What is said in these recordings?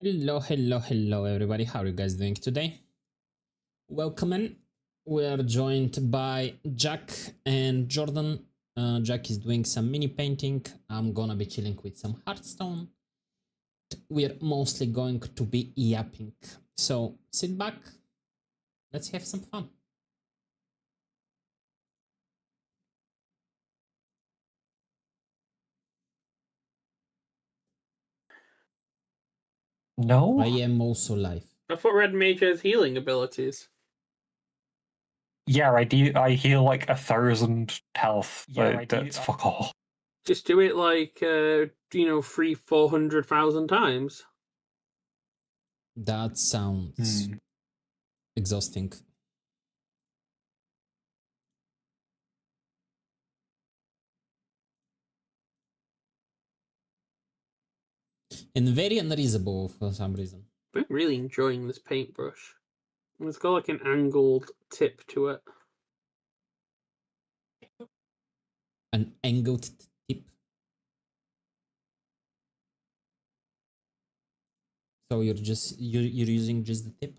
Hello, everybody. How are you guys doing today? Welcome in. We are joined by Jack and Jordan. Jack is doing some mini painting. I'm gonna be chilling with some Hearthstone. We're mostly going to be yapping. So sit back. Let's have some fun. No? I am also live. I thought Red Mage has healing abilities. Yeah, I heal like 1,000 health, but that's fuck all. Just do it like, 400,000 times. That sounds exhausting. And very unreasonable for some reason. I'm really enjoying this paintbrush. It's got like an angled tip to it. An angled tip. So you're using just the tip?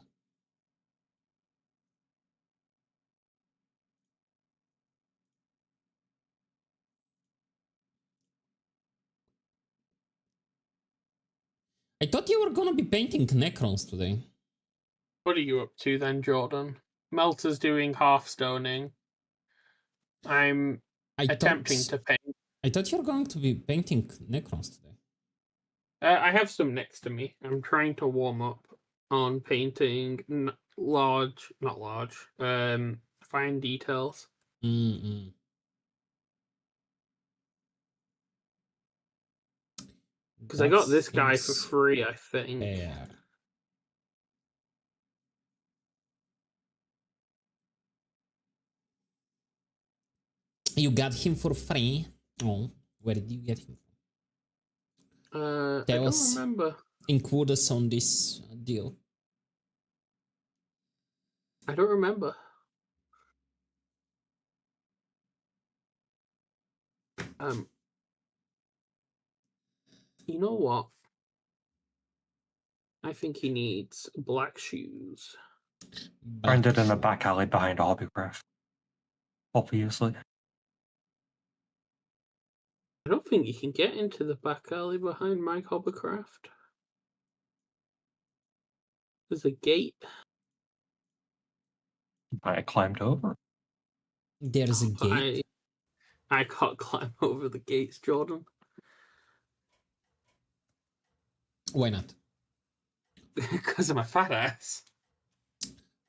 I thought you were gonna be painting Necrons today. What are you up to then, Jordan? Melter's doing half-stoning. I'm attempting to paint. I thought you were going to be painting Necrons today. I have some next to me. I'm trying to warm up on painting fine details. Because I got this guy for free, I think. Fair. You got him for free? Oh, where did you get him from? I don't remember. Include us on this deal. I don't remember. You know what? I think he needs black shoes. Branded in the back alley behind Hobbycraft. Obviously. I don't think you can get into the back alley behind Mike Hobbycraft. There's a gate. I climbed over. There's a gate? I can't climb over the gates, Jordan. Why not? Because I'm a fat ass.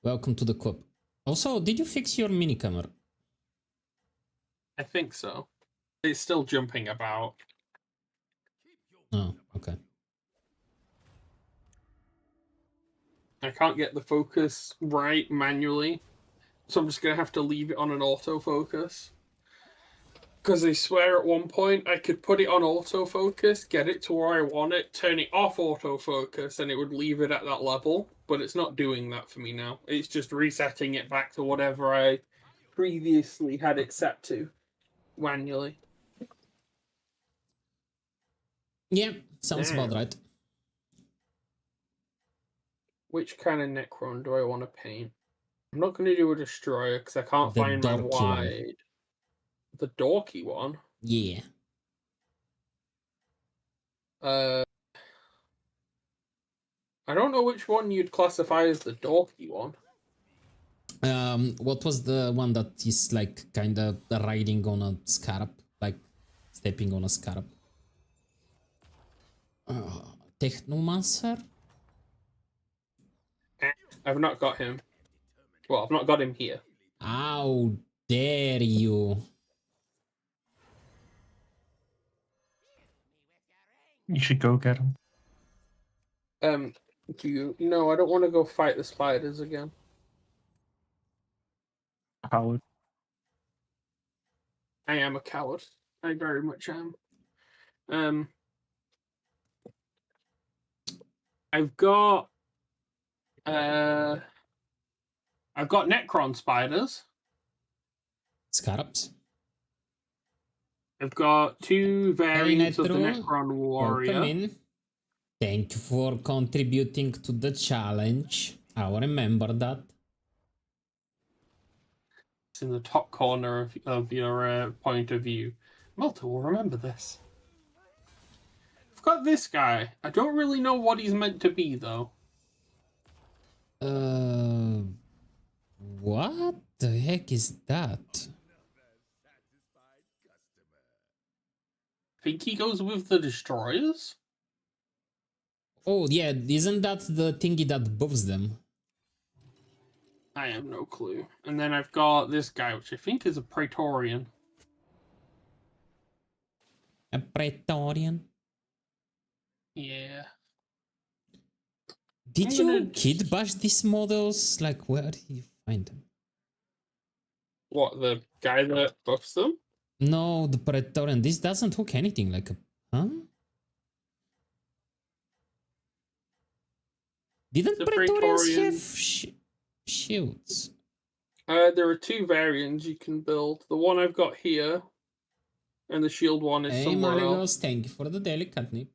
Welcome to the club. Also, did you fix your mini camera? I think so. It's still jumping about. Oh, okay. I can't get the focus right manually, so I'm just going to have to leave it on an autofocus. Because I swear at one point I could put it on autofocus, get it to where I want it, turn it off autofocus, and it would leave it at that level. But it's not doing that for me now. It's just resetting it back to whatever I previously had it set to manually. Yeah, sounds about right. Which kind of Necron do I want to paint? I'm not going to do a Destroyer because I can't find my wide. The dorky one? Yeah. I don't know which one you'd classify as the dorky one. What was the one that is like kind of riding on a scarab, like stepping on a scarab? Technomancer? I've not got him. Well, I've not got him here. How dare you? You should go get him. No, I don't want to go fight the spiders again. Coward. I am a coward. I very much am. I've got Necron spiders. Scarabs. I've got 2 variants of the Necron warrior. Thank you for contributing to the challenge. I'll remember that. It's in the top corner of your point of view. Malta will remember this. I've got this guy. I don't really know what he's meant to be, though. What the heck is that? I think he goes with the destroyers. Oh yeah, isn't that the thingy that buffs them? I have no clue. And then I've got this guy, which I think is a Praetorian. A Praetorian? Yeah. Did I'm you gonna kid bash these models? Like, where did you find them? What, the guy that buffs them? No, the Praetorian. This doesn't hook anything like a... Huh? Didn't The Praetorians Praetorian- have shields? There are two variants you can build. The one I've got here, and the shield one is Hey, somewhere else. Maligos, thank you for the daily catnip.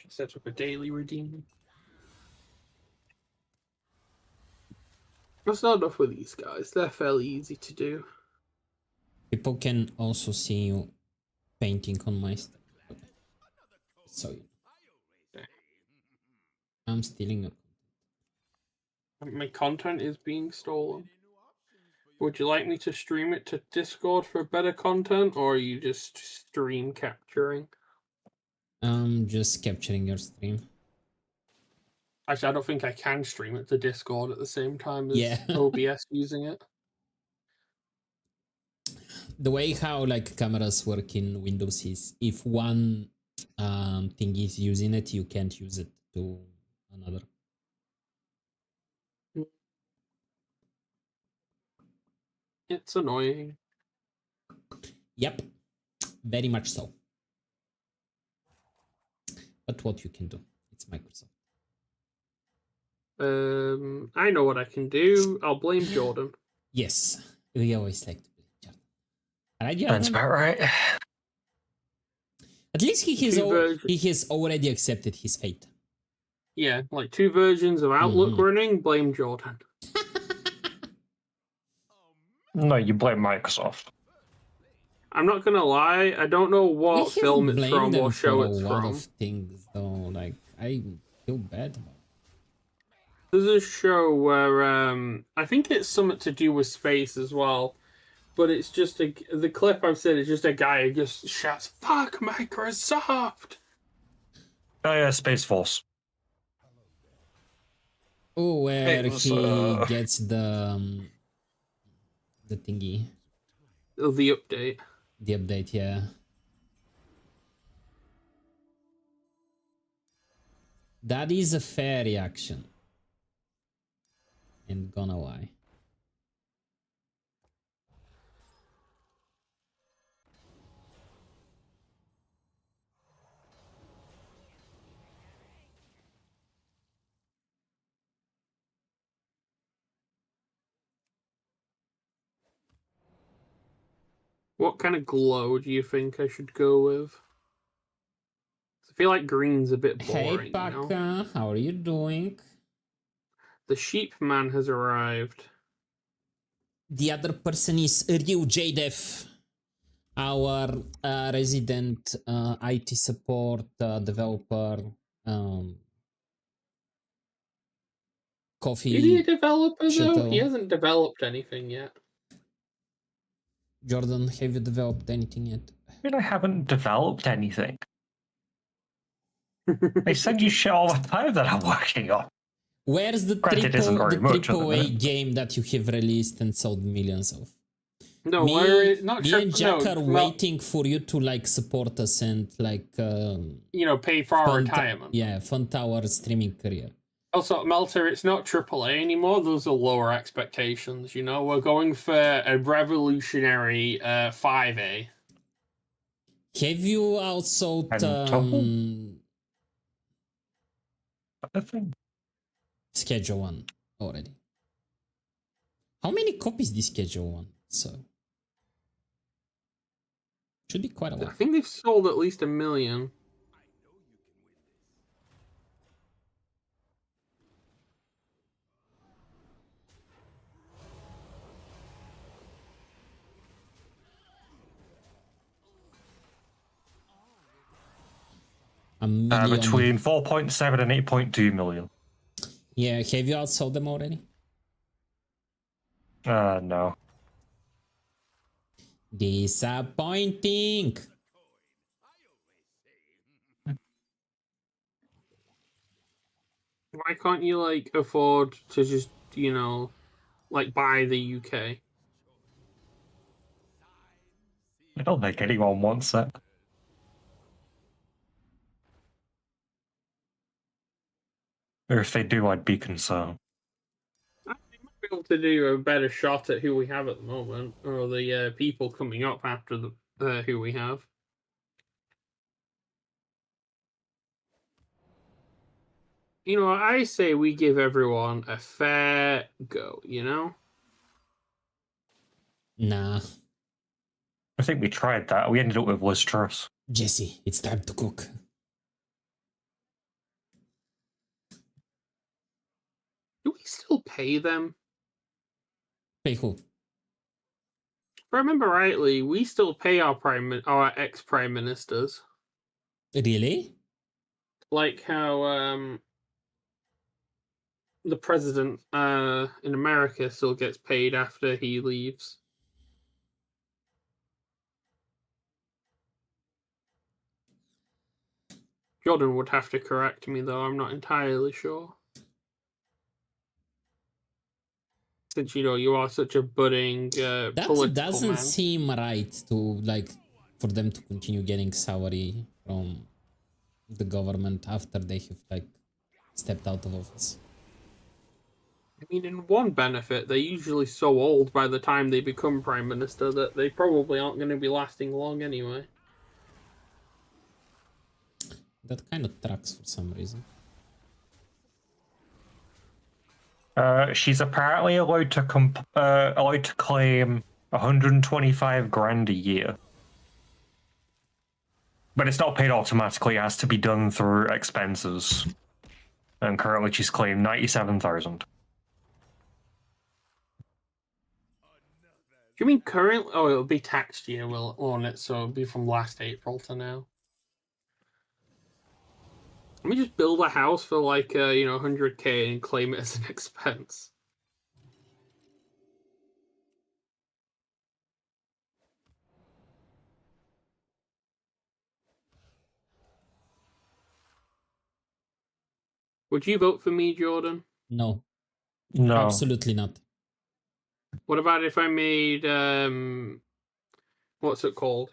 Set up a daily redeem. That's not enough with these guys. They're fairly easy to do. People can also see you painting on my stuff. So I'm stealing it. My content is being stolen. Would you like me to stream it to Discord for better content, or are you just stream capturing? I'm just capturing your stream. Actually, I don't think I can stream it to Discord at the same time as Yeah. OBS using it. The way how like cameras work in Windows is if one thing is using it, you can't use it to another. It's annoying. Yep, very much so. But what you can do, it's Microsoft. I know what I can do. I'll blame Jordan. Yes, we always like to blame Jordan. Alright, That's Jordan? about right. At least he has, Two he has already accepted his fate. Yeah, like two versions of Outlook running, blame Jordan. No, you blame Microsoft. I'm not gonna lie, I don't know what We have film it's blamed from them or show for it's a lot from. of things, though. Like, I feel bad about it. There's a show where I think it's something to do with space as well, but it's just the clip I've said is just a guy who just shouts "Fuck Microsoft." Oh yeah, Space Force. Oh, where It was, he gets the thingy, The update. the update, yeah. That is a fair reaction. Ain't gonna lie. What kind of glow do you think I should go with? I feel like green's a bit Hey, boring. You know? Paka, how are you doing? The sheep man has arrived. The other person is Ryu JDEF, our resident IT support developer. Coffee. Is he a developer though? Shuttle. He hasn't developed anything yet. Jordan, have you developed anything yet? I mean, I haven't developed anything. I send you shit all the time that I'm working on. Where's the Granted, it isn't very much at the AAA minute. game that you have released and sold millions of? No, not me sure. and Jack no, are well, waiting for you to like support us and like pay for our fund retirement. yeah, fund our streaming career. Also, Melter, it's not AAA anymore. Those are lower expectations. We're going for a revolutionary 5A. Have you also I think schedule one already? How many copies this schedule one? So should be quite a I lot. think they've sold at least 1 million. A million. Between 4.7 and 8.2 million. Yeah, have you outsold them already? No. Disappointing. Why can't you like afford to just, like buy the UK? I don't think anyone wants it. Or if they do, I'd be concerned. I think we might be able to do a better shot at who we have at the moment, or the people coming up after the who we have. I say we give everyone a fair go, Nah, I think we tried that. We ended up with Liz Truss. Jesse, it's time to cook. Do we still pay them? Pay who? If I remember rightly, we still pay our ex-prime ministers. Really? Like how the president in America still gets paid after he leaves. Jordan would have to correct me, though. I'm not entirely sure. Since, you are such a budding That political doesn't man. seem right to, for them to continue getting salary from the government after they have, stepped out of office. I mean, in one benefit, they're usually so old by the time they become prime minister that they probably aren't going to be lasting long anyway. That kind of tracks for some reason. She's apparently allowed to claim 125 grand a year, but it's not paid automatically. It has to be done through expenses, and currently she's claimed 97,000. Do you mean current? Oh, it'll be taxed year, won't it? So it'll be from last April to now. Let me just build a house for 100K and claim it as an expense. Would you vote for me, Jordan? No, No. absolutely not. What about if I made what's it called?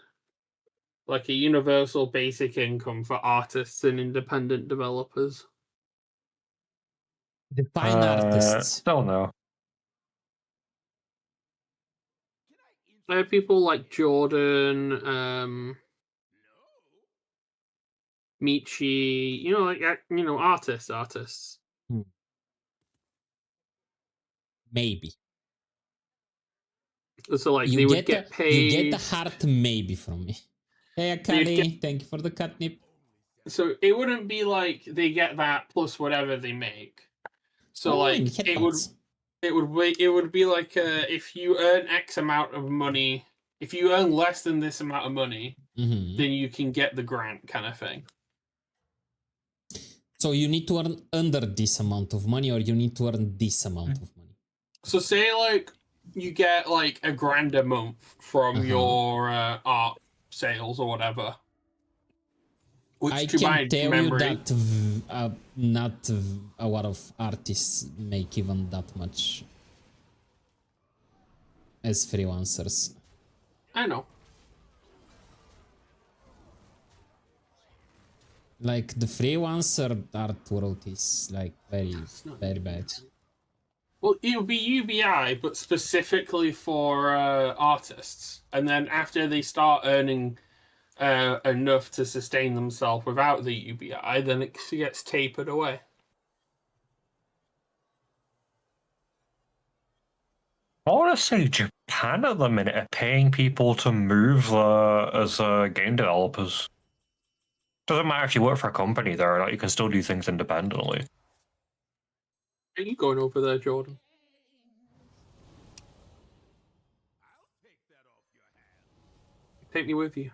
Like a universal basic income for artists and independent developers? Define artists. Don't know. People like Jordan, Michi, artists. Maybe. So they would get paid. You get the heart maybe from me. Hey Akali, thank you for the catnip. So it wouldn't be like they get that plus whatever they make. So it would be like if you earn X amount of money, if you earn less than this amount of money, then you can get the grant kind of thing. So you need to earn under this amount of money, or you need to earn this amount of money. So say you get $1 grand a month from your art sales or whatever. Which, I can tell you that not a lot of artists make even that much as freelancers. I know. The freelancer art world is very, very bad. Well, it would be UBI, but specifically for artists. And then after they start earning enough to sustain themselves without the UBI, then it gets tapered away. I want to say Japan at the minute are paying people to move as game developers. Doesn't matter if you work for a company there or not, you can still do things independently. Are you going over there, Jordan? Take me with you.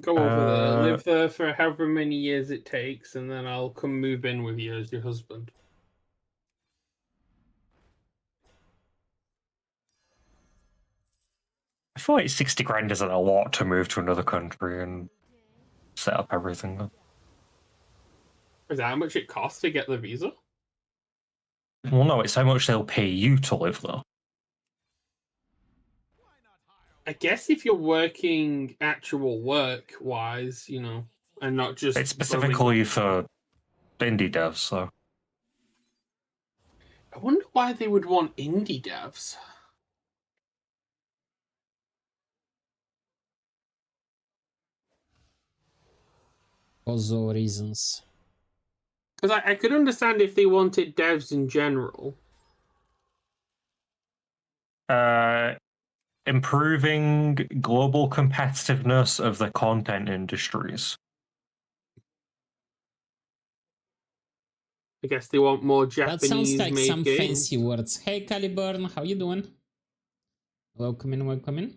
Go over there, live there for however many years it takes, and then I'll come move in with you as your husband. I feel like 60 grand isn't a lot to move to another country and set up everything. Is that how much it costs to get the visa? Well, no, it's how much they'll pay you to live there. I guess if you're working actual work-wise, you know, and not just... It's specifically for indie devs, so... I wonder why they would want indie devs. Also reasons. Because I could understand if they wanted devs in general. Improving global competitiveness of the content industries. I guess they want more Japanese. That sounds like some games. fancy words. Hey, Caliburn, how you doing? Welcome in, welcome in.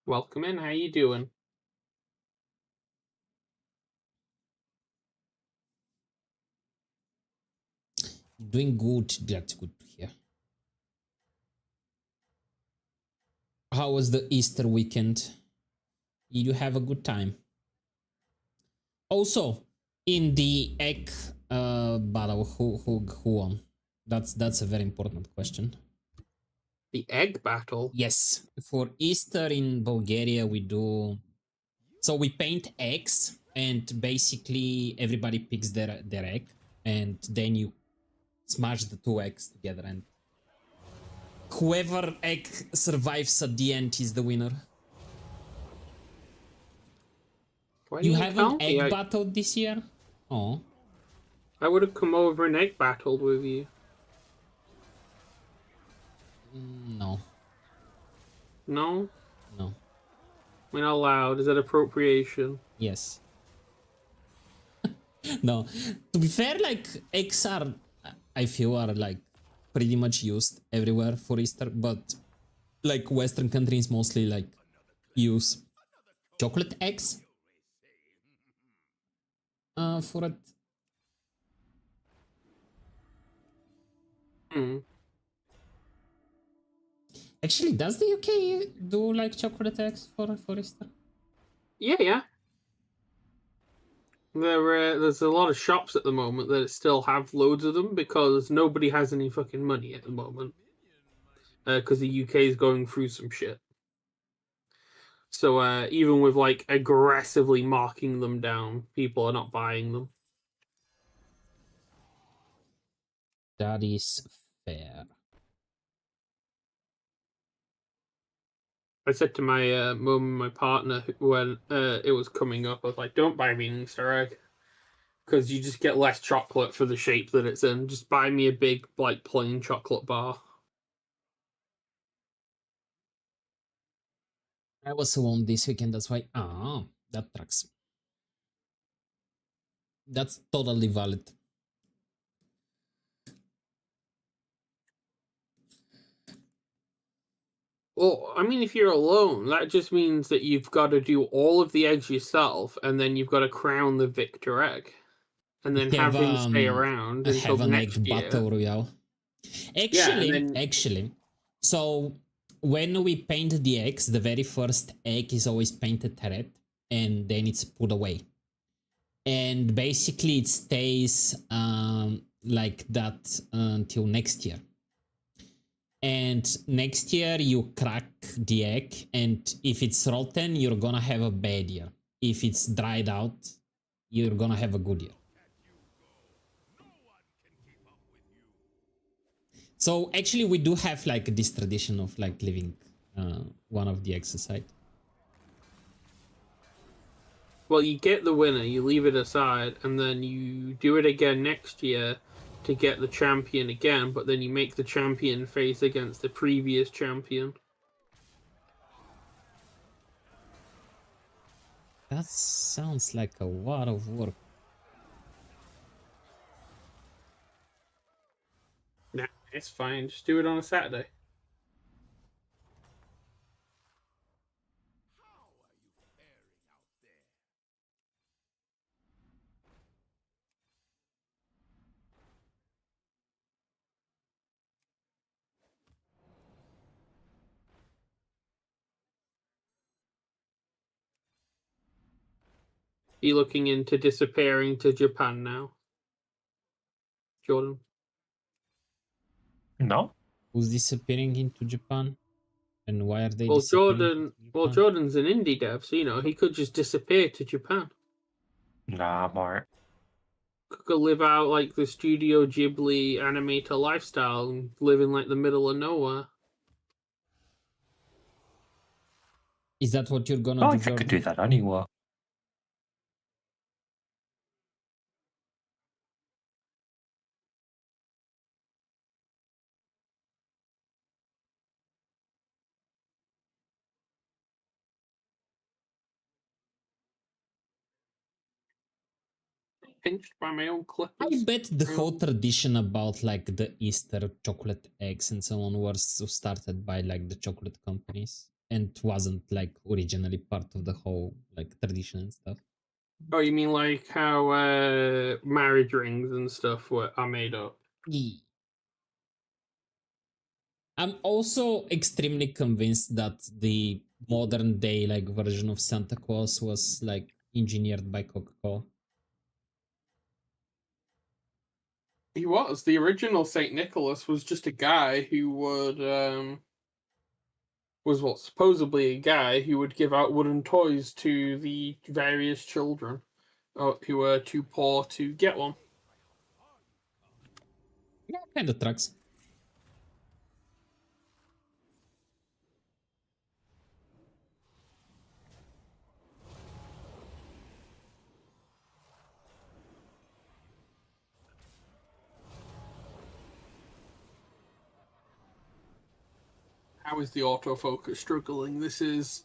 Welcome in, how you doing? Doing good, that's good to hear. How was the Easter weekend? Did you have a good time? Also, in the egg battle, who won? That's a very important question. The egg battle? Yes, for Easter in Bulgaria we do. So we paint eggs, and basically everybody picks their egg, and then you smash the two eggs together, and whoever egg survives at the end is the winner. You haven't egg battled this year? Oh. I would have come over and egg battled with you. No. No? No. We're not allowed. Is that appropriation? Yes. No. To be fair, like, eggs are, I feel, are like pretty much used everywhere for Easter, but like Western countries mostly like use chocolate eggs for it. Actually, does the UK do like chocolate eggs for Easter? Yeah. There's a lot of shops at the moment that still have loads of them because nobody has any fucking money at the moment. Because the UK is going through some shit. So even with like aggressively marking them down, people are not buying them. That is fair. I said to my mum and my partner when it was coming up, I was like, don't buy me an Easter egg. Because you just get less chocolate for the shape that it's in. Just buy me a big, like, plain chocolate bar. I was alone this weekend, that's why. Ah, that tracks. That's totally valid. Well, I mean, if you're alone, that just means that you've got to do all of the eggs yourself, and then you've got to crown the victor egg. And then have him stay around until have an next egg year. battle royale. Actually, so when we paint the eggs, the very first egg is always painted red, and then it's put away. And basically, it stays like that until next year. And next year, you crack the egg, and if it's rotten, you're gonna have a bad year. If it's dried out, you're gonna have a good year. So actually we do have like this tradition of like leaving one of the eggs aside. Well, you get the winner, you leave it aside, and then you do it again next year to get the champion again, but then you make the champion face against the previous champion. That sounds like a lot of work. Nah, it's fine. Just do it on a Saturday. You looking into disappearing to Japan now, Jordan? No? Who's disappearing into Japan? And why are they Well, disappearing into Japan? Jordan's an indie dev, so he could just disappear to Japan. Nah, I'm alright. Could live out like the Studio Ghibli animator lifestyle and live in like the middle of nowhere. Is that what you're gonna Oh, do, I could Jordan? do that anywhere. Pinched by my own I clippers. bet the whole tradition about like the Easter chocolate eggs and so on was started by like the chocolate companies and wasn't like originally part of the whole like tradition and stuff. Oh, you mean like how marriage rings and stuff are made up? Ye- I'm also extremely convinced that the modern day like version of Santa Claus was like engineered by Coca-Cola. He was. The original Saint Nicholas was just a guy who would supposedly a guy who would give out wooden toys to the various children who were too poor to get one. Yeah, kind of tracks. How is the autofocus struggling? This is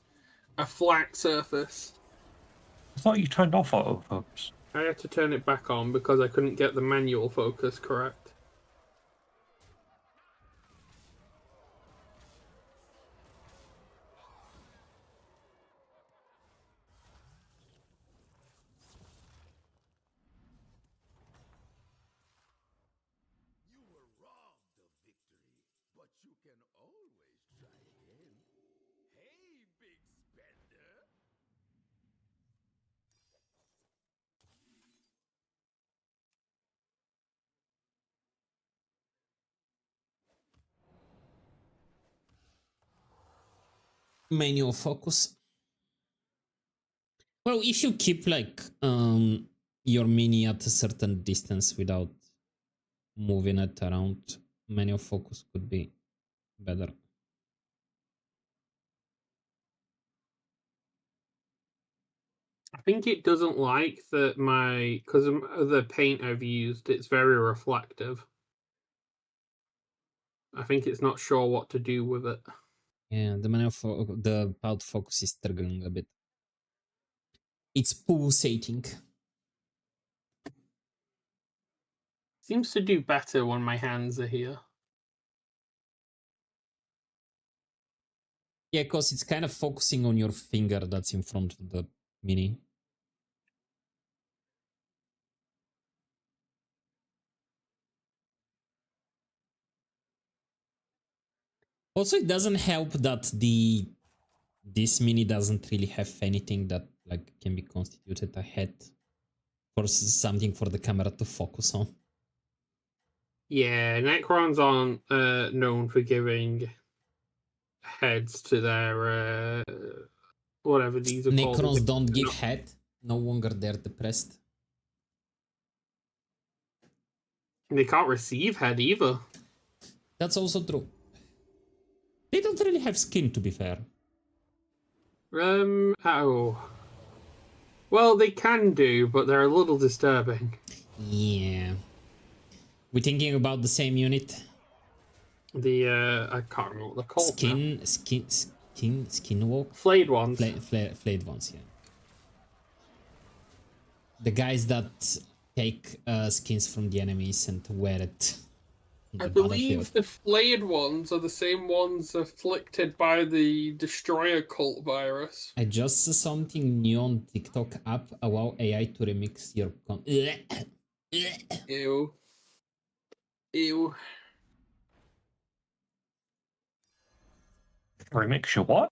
a flat surface. I thought you turned off autofocus. I had to turn it back on because I couldn't get the manual focus correct. You were robbed of victory, but you can always try again. Hey, big spender! Manual focus. Well, if you keep like your mini at a certain distance without moving it around, manual focus could be better. I think it doesn't like that because of the paint I've used, it's very reflective. I think it's not sure what to do with it. Yeah, the out focus is struggling a bit. It's pulsating. Seems to do better when my hands are here. Yeah, because it's kind of focusing on your finger that's in front of the mini. Also, it doesn't help that this mini doesn't really have anything that like can be constituted a head for something for the camera to focus on. Yeah, Necrons aren't known for giving heads to their whatever these are called. Necrons don't give head. No longer they're depressed. They can't receive head either. That's also true. They don't really have skin, to be fair. Oh. Well, they can do, but they're a little disturbing. Yeah. We thinking about the same unit? The I can't remember what they're called now. Skinwalk? Flayed ones. Flayed ones, yeah. The guys that take skins from the enemies and wear it. on I the believe battlefield. the flayed ones are the same ones afflicted by the Destroyer cult virus. I just saw something new on TikTok app. Allow AI to remix your Ew. Ew. Remix your what?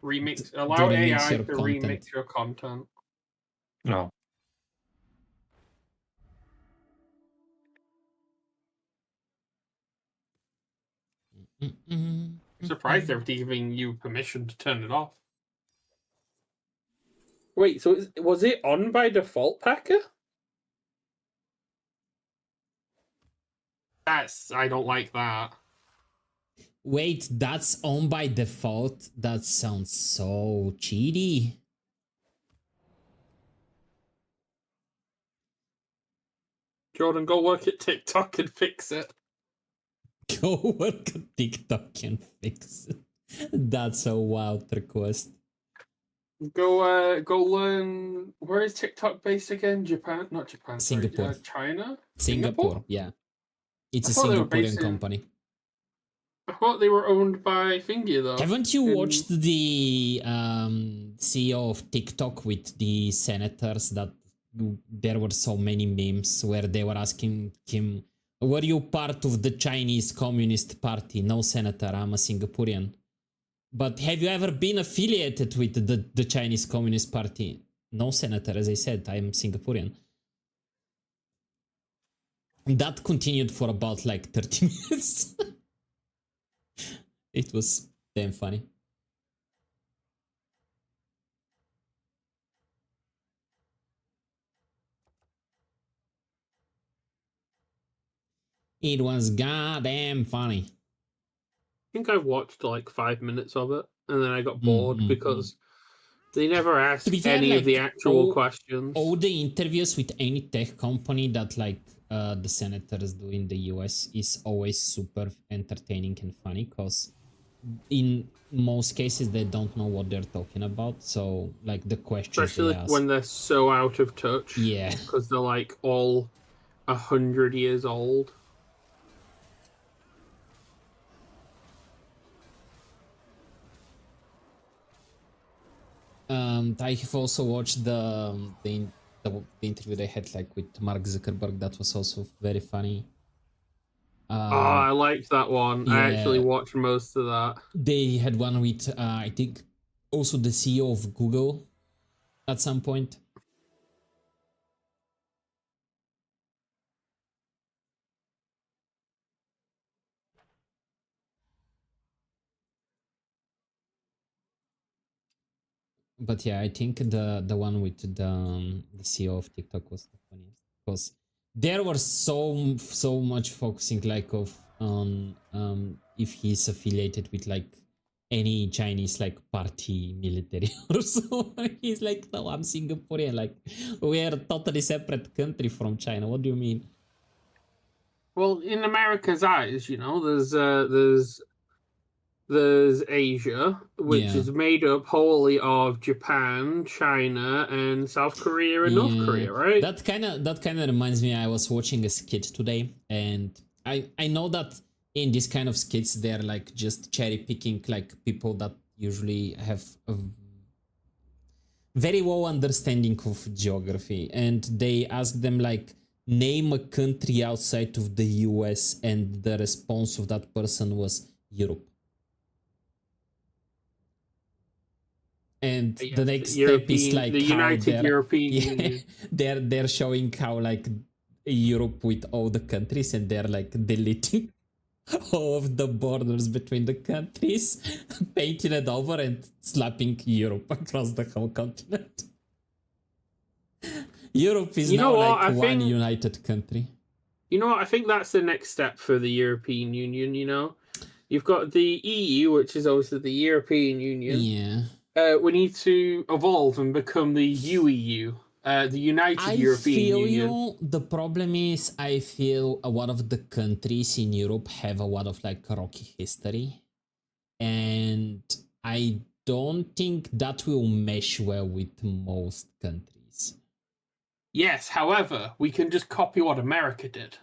Remix. To Allow remix AI your to content. remix your content. No. I'm surprised they're giving you permission to turn it off. Wait, so was it on by default, Packer? I don't like that. Wait, that's on by default? That sounds so cheaty. Jordan, go work at TikTok and fix it. Go work on TikTok and fix it. That's a wild request. Go learn. Where is TikTok based again? Japan? Not Japan. sorry, Singapore. China? Singapore, yeah. It's I a thought they were Singaporean based in- company. I thought they were owned by Thingy though. Haven't you in- watched the CEO of TikTok with the senators that there were so many memes where they were asking him, were you part of the Chinese Communist Party? No, senator, I'm a Singaporean. But have you ever been affiliated with the Chinese Communist Party? No, senator, as I said, I'm Singaporean. And that continued for about like 30 minutes. It was damn funny. It was goddamn funny. I think I watched like 5 minutes of it, and then I got bored mm, because they never asked To be fair, any of the like, actual questions. All the interviews with any tech company that like the senators do in the US is always super entertaining and funny because in most cases they don't know what they're talking about. So like the questions Especially they ask. when they're so out of touch. Yeah. Because they're like all 100 years old. I have also watched the interview they had like with Mark Zuckerberg. That was also very funny. I liked that one. I actually yeah. watched most of that. They had one with I think also the CEO of Google at some point. But yeah, I think the one with the CEO of TikTok was the funniest because there were so much focusing like of on if he's affiliated with like any Chinese like party military or so. He's like, no, I'm Singaporean. Like we are a totally separate country from China. What do you mean? Well, in America's eyes, you know, there's Asia, which Yeah. is made up wholly of Japan, China, and South Korea and North Korea, right? That kind of reminds me. I was watching a skit today, and I know that in this kind of skits they're like just cherry picking like people that usually have a very low understanding of geography, and they ask them like name a country outside of the US, and the response of that person was Europe. And Yeah, the next the step is European- like the how United they're- European yeah, Union. they're showing how like Europe with all the countries, and they're like deleting all of the borders between the countries, painting it over and slapping Europe across the whole continent. Europe is You know now what? like I one think- united country. You know what? I think that's the next step for the European Union, you know? You've got the EU, which is obviously the European Union. Yeah. we need to evolve and become the UEU, the United I European feel Union. you. The problem is, I feel a lot of the countries in Europe have a lot of like rocky history, and I don't think that will mesh well with most countries. Yes, however, we can just copy what America did.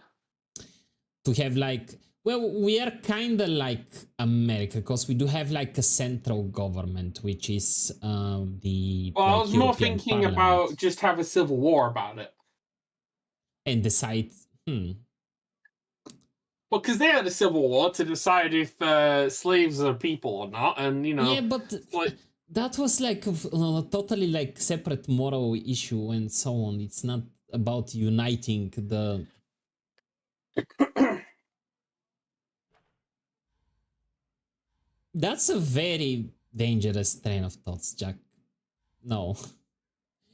To have like, well, we are kind of like America because we do have like a central government, which is the Well, I like, was more European thinking Parliament. about just have a civil war about it. And decide. Well, because they had a civil war to decide if slaves are people or not, and you know, Yeah, but like, that was like a totally like separate moral issue and so on. It's not about uniting the. That's a very dangerous train of thoughts, Jack. No.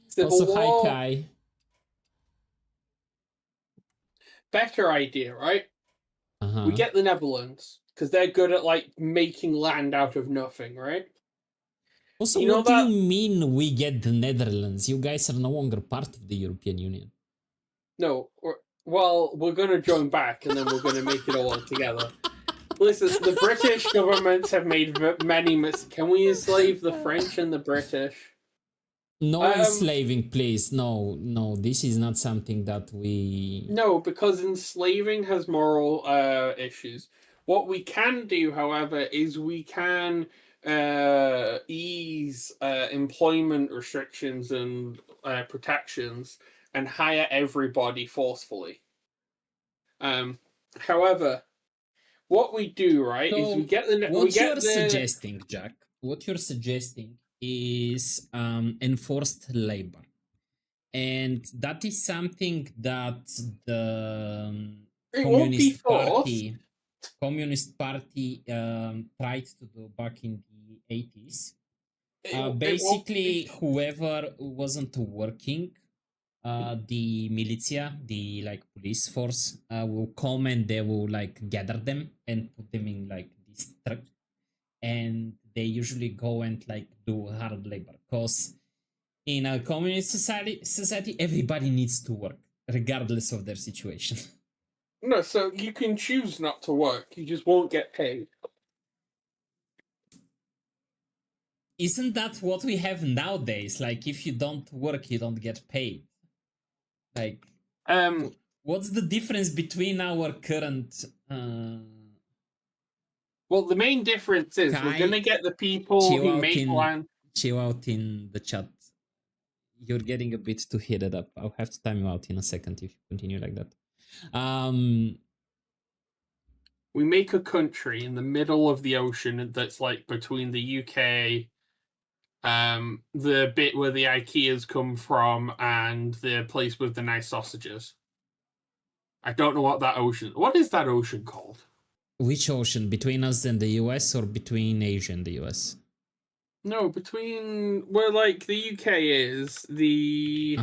civil Also, war. hi Kai. Better idea, right? Uh-huh. We get the Netherlands because they're good at like making land out of nothing, right? Also, You know what do that- you mean we get the Netherlands? You guys are no longer part of the European Union. No, we're gonna join back and then we're gonna make it all together. Listen, the British governments have made many mistakes. Can we enslave the French and the British? No enslaving, please. No, no, this is not something that we. No, because enslaving has moral issues. What we can do, however, is we can ease employment restrictions and protections and hire everybody forcefully. However, what we do, right, is So, we get the... What we get you're the, suggesting, Jack, what you're suggesting is enforced labor. And that is something that the it won't be Communist Party tried to do back in the 80s. It won't Basically, whoever wasn't working, the militia, the like police force, will come and they will like gather them and put them in like this truck, and they usually go and like do hard labor because in a communist society everybody needs to work regardless of their situation. No, so you can choose not to work. You just won't get paid. Isn't that what we have nowadays? Like, if you don't work, you don't get paid. Like, what's the difference between our current? Well, the main difference is we're gonna get the people who make land. Chill out in the chat. You're getting a bit too heated up. I'll have to time you out in a second if you continue like that. We make a country in the middle of the ocean that's like between the UK, the bit where the IKEAs come from, and the place with the nice sausages. I don't know what that ocean... What is that ocean called? Which ocean? Between us and the US or between Asia and the US? No, between where like the UK is, the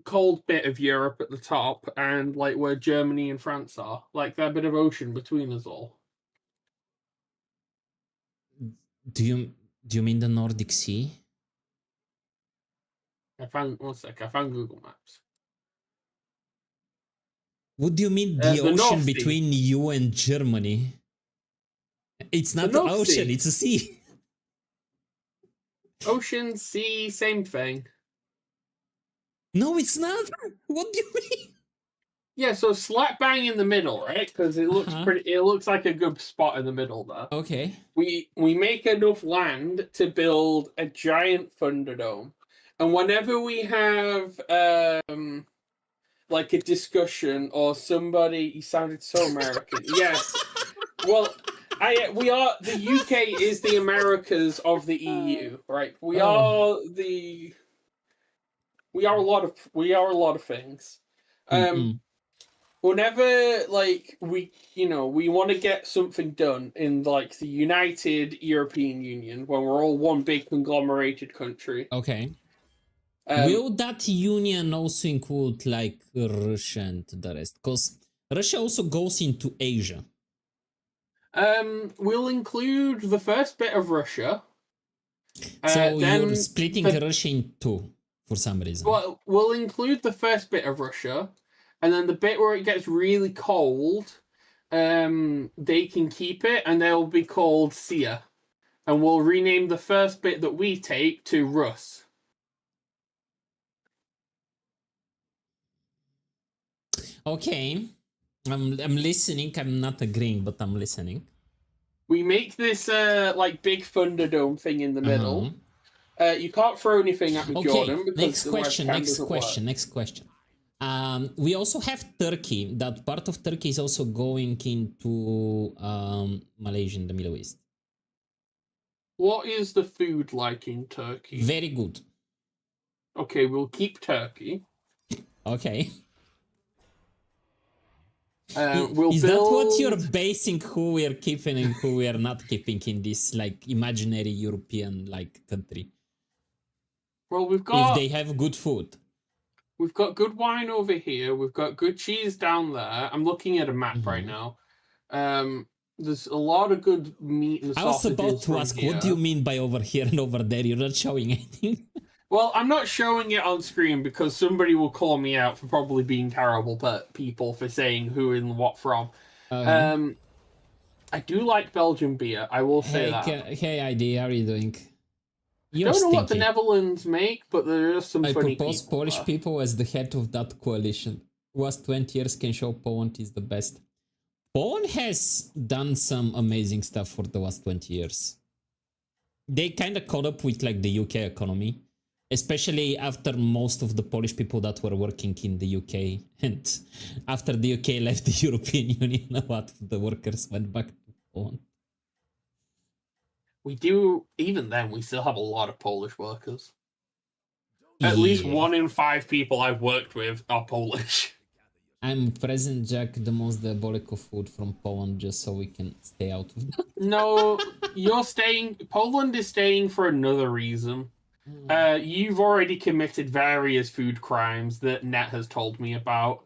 cold bit of Europe at the top, and like where Germany and France are, like that bit of ocean between us all. Do you mean the Nordic Sea? I found Google Maps. What do you mean the ocean between you and Germany? It's not the ocean, it's a sea. Ocean, sea, same thing. No, it's not. What do you mean? Yeah, so slap bang in the middle, right? Because it looks pretty. It looks like a good spot in the middle there. Okay. We make enough land to build a giant Thunderdome, and whenever we have like a discussion or somebody, he sounded so American. Yes. Well, we are the UK is the Americas of the EU, right? We are a lot of things. Whenever like we want to get something done in like the United European Union, when we're all one big conglomerated country. Okay. Will that union also include like Russia and the rest? Because Russia also goes into Asia. We'll include the first bit of Russia, So Then you're splitting the- Russia in two for some reason. Well, we'll include the first bit of Russia, and then the bit where it gets really cold, they can keep it, and they'll be called Sia, and we'll rename the first bit that we take to Rus. Okay, I'm listening. I'm not agreeing, but I'm listening. We make this like big Thunderdome thing in the middle. Uh-huh. You can't throw anything at me, Okay, Jordan, because next the question, webcam next doesn't question, work. next question. We also have Turkey. That part of Turkey is also going into Malaysia in the Middle East. What is the food like in Turkey? Very good. Okay, we'll keep Turkey. Okay. We'll Is build... that what you're basing who we are keeping and who we are not keeping in this like imaginary European like country? Well, we've If got they have good food. we've got good wine over here. We've got good cheese down there. I'm looking at a map right now. There's a lot of good meat and I was sausages about to from ask, here. what do you mean by over here and over there? You're not showing anything. Well, I'm not showing it on screen because somebody will call me out for probably being terrible people for saying who and what from. Okay. I do like Belgian beer. I will say that. Hey, ID, how are you doing? I You're don't know what the stinky. Netherlands make, but there are some I funny propose people Polish there. people as the head of that coalition. Was 20 years can show Poland is the best. Poland has done some amazing stuff for the last 20 years. They kind of caught up with like the UK economy, especially after most of the Polish people that were working in the UK, and after the UK left the European Union, a lot of the workers went back to Poland. We do, even then, we still have a lot of Polish workers. At least Yeah. 1 in 5 people I've worked with are Polish. I'm present, Jack, the most diabolical food from Poland, just so we can stay out of that. No, you're staying. Poland is staying for another reason. You've already committed various food crimes that Net has told me about.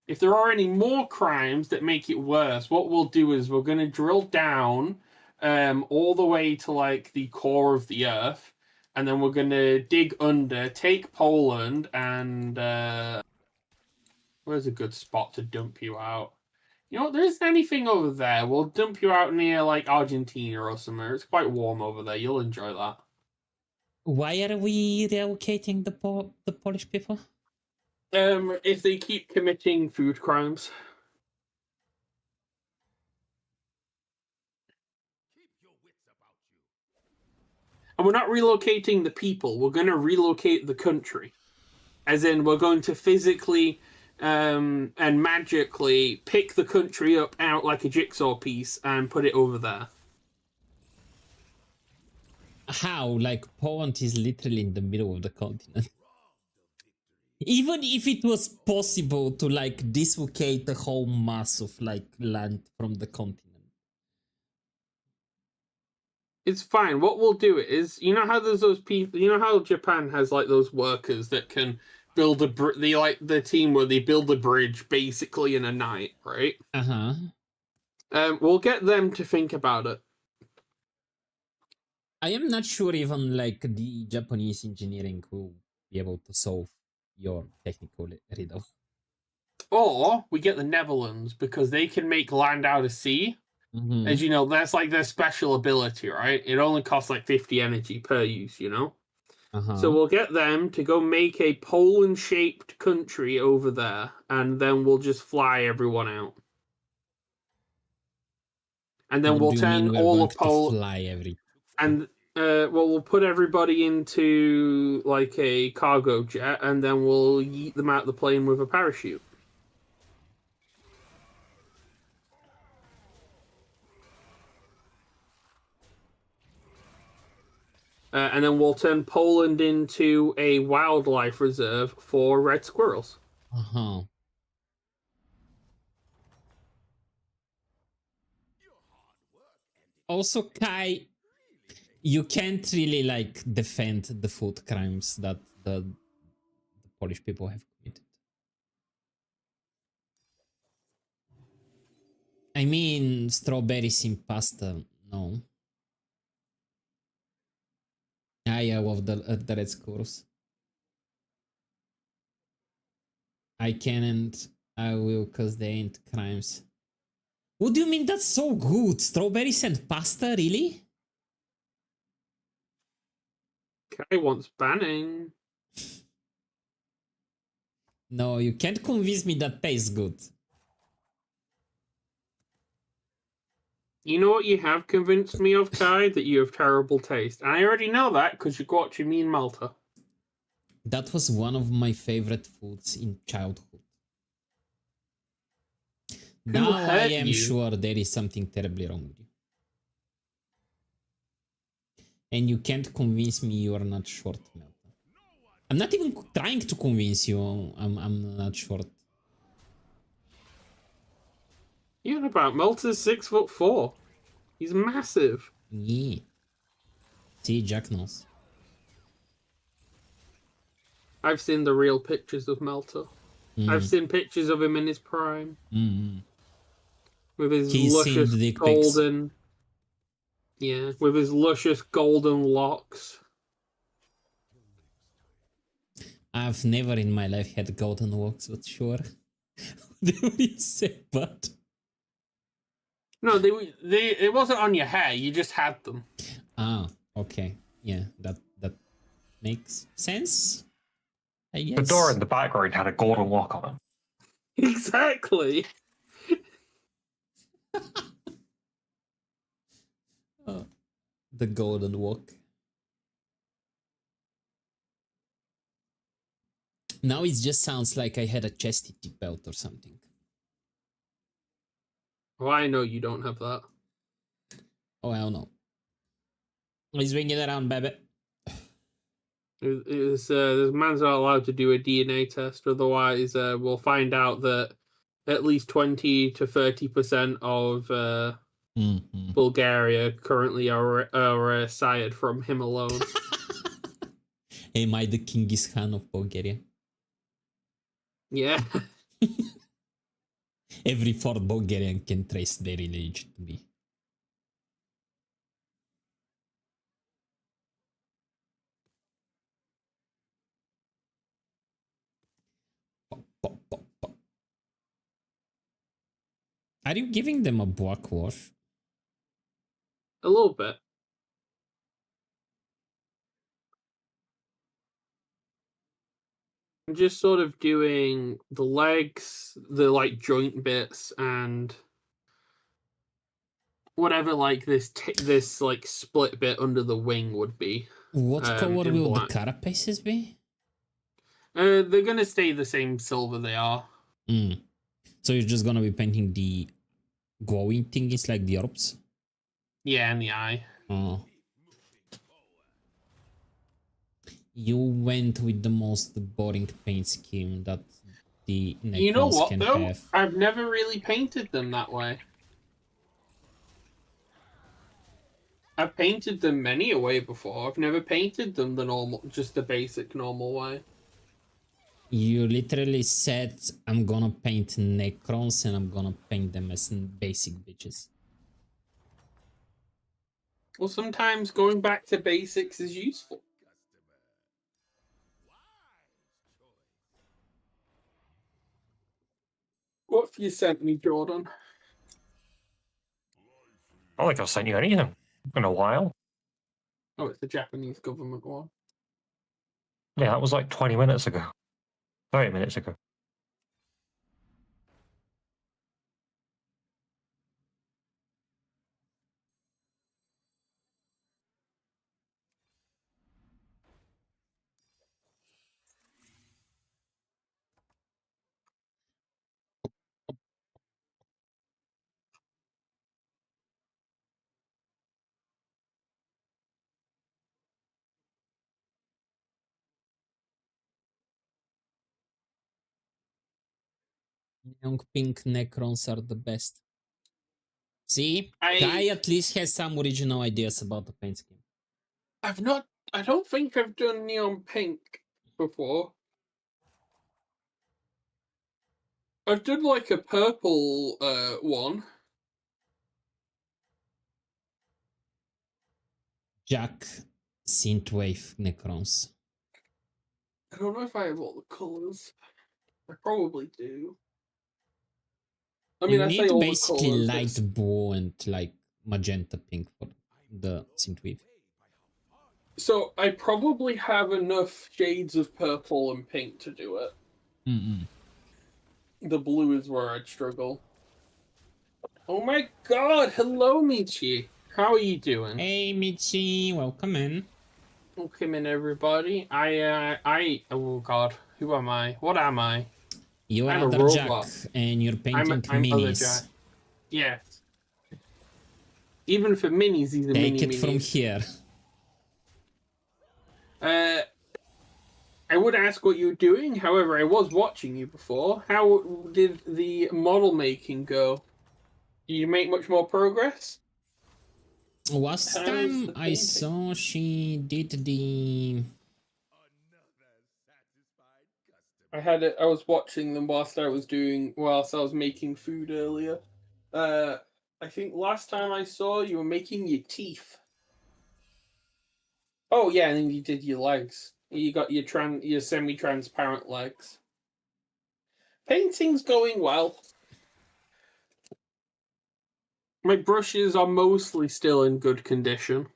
If there are any more crimes that make it worse, what we'll do is we're going to drill down all the way to like the core of the earth, and then we're going to dig under, take Poland, and where's a good spot to dump you out? You know what? There isn't anything over there. We'll dump you out near like Argentina or somewhere. It's quite warm over there. You'll enjoy that. Why are we relocating the Polish people? If they keep committing food crimes. Keep your wits about you. And we're not relocating the people, we're going to relocate the country. As in, we're going to physically and magically pick the country up out like a jigsaw piece and put it over there. How? Like, Poland is literally in the middle of the continent. Even if it was possible to, like, dislocate the whole mass of, like, land from the continent. It's fine. What we'll do is, you know how there's those people, you know how Japan has like those workers that can build the team where they build a bridge basically in a night, right? Uh-huh. We'll get them to think about it. I am not sure even, like, the Japanese engineering will be able to solve your technical riddle. Or we get the Netherlands because they can make land out of sea. Mm-hmm. As you know, that's like their special ability, right? It only costs like 50 energy per use, you know? Uh-huh. So we'll get them to go make a Poland-shaped country over there, and then we'll just fly everyone out. And then What we'll do you mean turn we're all going of to Poland... fly every... And, well, we'll put everybody into, like, a cargo jet, and then we'll yeet them out the plane with a parachute. And then we'll turn Poland into a wildlife reserve for red squirrels. Uh-huh. Also, Kai, you can't really, like, defend the food crimes that the Polish people have committed. I mean, strawberries in pasta. No. I love the red scores. I can and I will cause they ain't crimes. What do you mean that's so good? Strawberries and pasta, really? Kai wants banning. No, you can't convince me that tastes good. You know what you have convinced me of, Kai? That you have terrible taste. And I already know that because you're watching me in Malta. That was one of my favorite foods in childhood. Now I hurt am you? sure there is something terribly wrong with you. And you can't convince me you are not short, Melta. I'm not even trying to convince you I'm not short. You're on about Malta's 6'4". He's massive. Yeah. See, Jack knows. I've seen the real pictures of Malta. I've seen pictures of him in his prime. With his He's seen luscious the dick pics. golden... Yeah, with his luscious golden locks. I've never in my life had golden locks, but sure. What do you say, but? No, it wasn't on your hair. You just had them. Ah, okay. Yeah, that makes sense. I guess. The door in the background had a golden lock on it. Exactly. Oh, the golden walk. Now it just sounds like I had a chastity belt or something. Oh, I know you don't have that. Oh, I don't know. He's swinging it around, baby. This man's not allowed to do a DNA test, otherwise we'll find out that at least 20 to 30% of Bulgaria currently are sired from him alone. Am I the Genghis Khan of Bulgaria? Yeah. Every fourth Bulgarian can trace their lineage to me. Are you giving them a black wash? A little bit. I'm just sort of doing the legs, the like joint bits, and whatever like this like split bit under the wing would be. What color in will black. the carapaces be? They're gonna stay the same silver they are. So you're just gonna be painting the glowing thingies like the orbs? Yeah, and the eye. Oh. You went with the most boring paint scheme that the Necrons You know what can though? have. I've never really painted them that way. I've painted them many a way before. I've never painted them the normal, just the basic normal way. You literally said, I'm gonna paint Necrons and I'm gonna paint them as basic bitches. Well, sometimes going back to basics is useful. What have you sent me, Jordan? I don't think I've sent you anything in a while. Oh, it's the Japanese government one. Yeah, that was like 20 minutes ago. 30 minutes ago. Young pink Necrons are the best. See? I- Guy at least has some original ideas about the paint scheme. I don't think I've done neon pink before. I've done like a purple one. Jack Synthwave Necrons. I don't know if I have all the colors. I probably do. I mean, You I say need all basically the colors. light blue and like magenta pink for the Synthwave. So I probably have enough shades of purple and pink to do it. Mm-mm. The blue is where I'd struggle. Oh my god! Hello, Michi. How are you doing? Hey Michi, welcome in. Welcome in, everybody. Oh god, who am I? What am I? You are I'm a other Jack, robot. and you're painting I'm other minis. Jack. Yes. Even for minis, these are Take mini it from minis. here. I would ask what you were doing. However, I was watching you before. How did the model making go? Did you make much more progress? Last How's time the I painting? saw she did the... I had it. I was watching them whilst I was making food earlier. I think last time I saw you were making your teeth. Oh yeah, and then you did your legs. You got your semi-transparent legs. Painting's going well. My brushes are mostly still in good condition.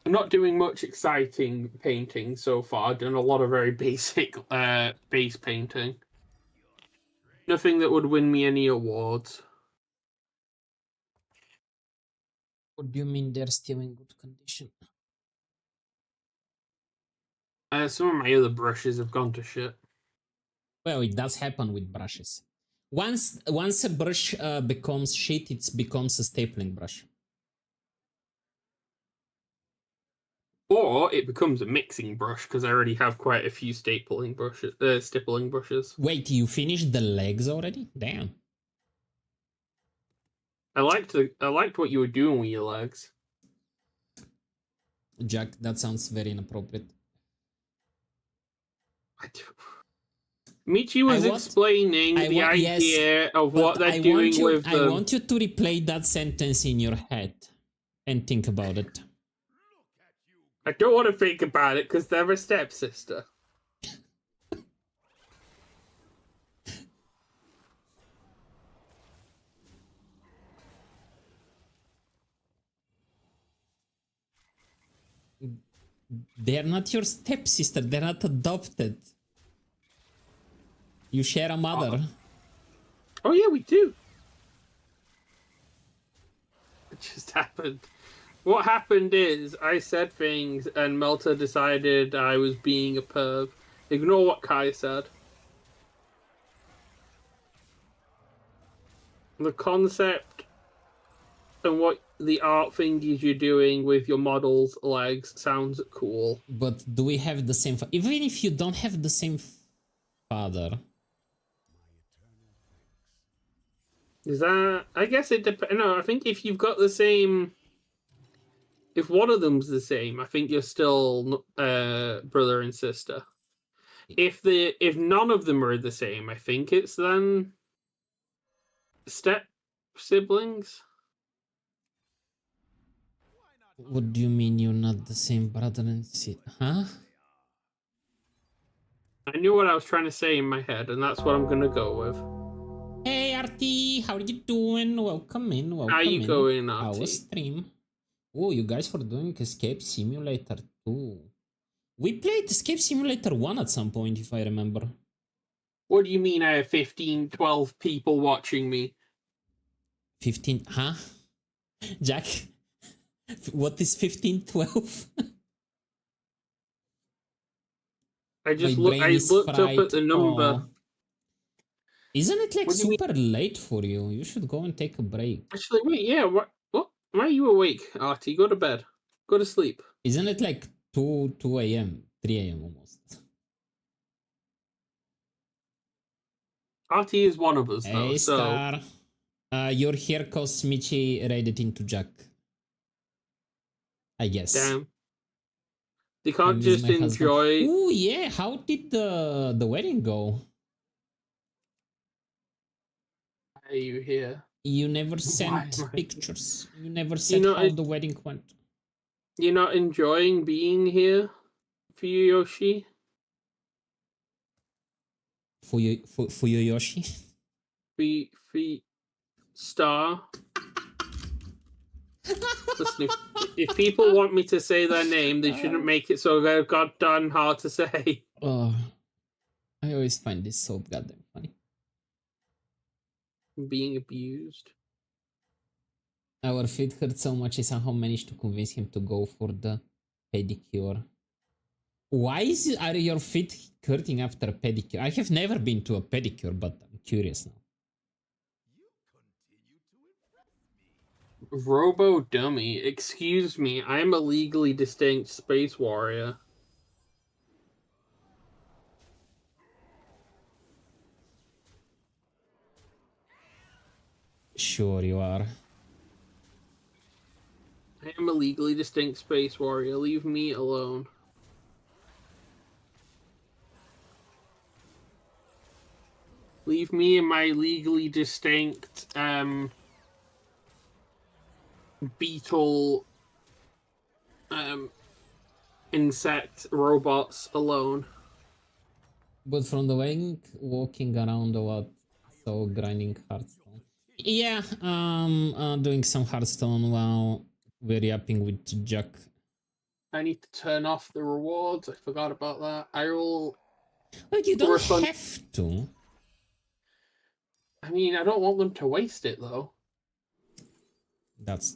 I'm not doing much exciting painting so far. I've done a lot of very basic base painting. Nothing that would win me any awards. What do you mean they're still in good condition? Some of my other brushes have gone to shit. Well, it does happen with brushes. Once a brush becomes shit, it becomes a stapling brush. Or it becomes a mixing brush because I already have quite a few stippling brushes. Wait, you finished the legs already? Damn. I liked what you were doing with your legs. Jack, that sounds very inappropriate. Michi was explaining the idea of what they're doing with them. I want you to replay that sentence in your head and think about it. I don't want to think about it because they're a stepsister. They're not your stepsister. They're not adopted. You share a mother. Oh yeah, we do. It just happened. What happened is I said things and Melta decided I was being a perv. Ignore what Kai said. The concept and what the art thingies you're doing with your model's legs sounds cool. But do we have the same... Even if you don't have the same father... Is that... I guess it depends. No, I think if you've got the same... If one of them's the same, I think you're still brother and sister. If none of them are the same, I think it's then step siblings. What do you mean you're not the same brother and sister? Huh? I knew what I was trying to say in my head, and that's what I'm gonna go with. Hey Artie, how are you doing? Welcome in, welcome How you in. going, Our Artie? stream. Oh, you guys were doing Escape Simulator 2. We played Escape Simulator 1 at some point, if I remember. What do you mean I have 15, 12 people watching me? 15, huh? Jack, what is 15, 12? I just My brain I is looked up fried. at the number. Aw. Isn't it like What do you mean? super late for you? You should go and take a break. Actually, wait, yeah, what? Why are you awake, Artie? Go to bed. Go to sleep. Isn't it like 2 a.m., 3 a.m. almost? Artie is one of us, though, Hey, so... Star. You're here cause Michi raided into Jack. I guess. Damn. They I can't miss just my husband. enjoy... Oh yeah, how did the wedding go? Why are you here? You never Why sent am I- pictures. You never said know, how it- the wedding went. You're not enjoying being here, Fuyoshi? Fuyoyoshi. Fee Star. Listen, if people want me to say their name, they shouldn't make it so they're goddamn hard to say. Oh, I always find this so goddamn funny. Being abused. Our feet hurt so much I somehow managed to convince him to go for the pedicure. Are your feet hurting after a pedicure? I have never been to a pedicure, but I'm curious now. Robo Dummy, excuse me, I'm a legally distinct space warrior. Sure you are. I am a legally distinct space warrior. Leave me alone. Leave me and my legally distinct beetle insect robots alone. But from the way walking around a lot, so grinding Hearthstone. Yeah, doing some Hearthstone while we're yapping with Jack. I need to turn off the rewards. I forgot about that. I will. But you don't Correspond- have to. I mean, I don't want them to waste it though. That's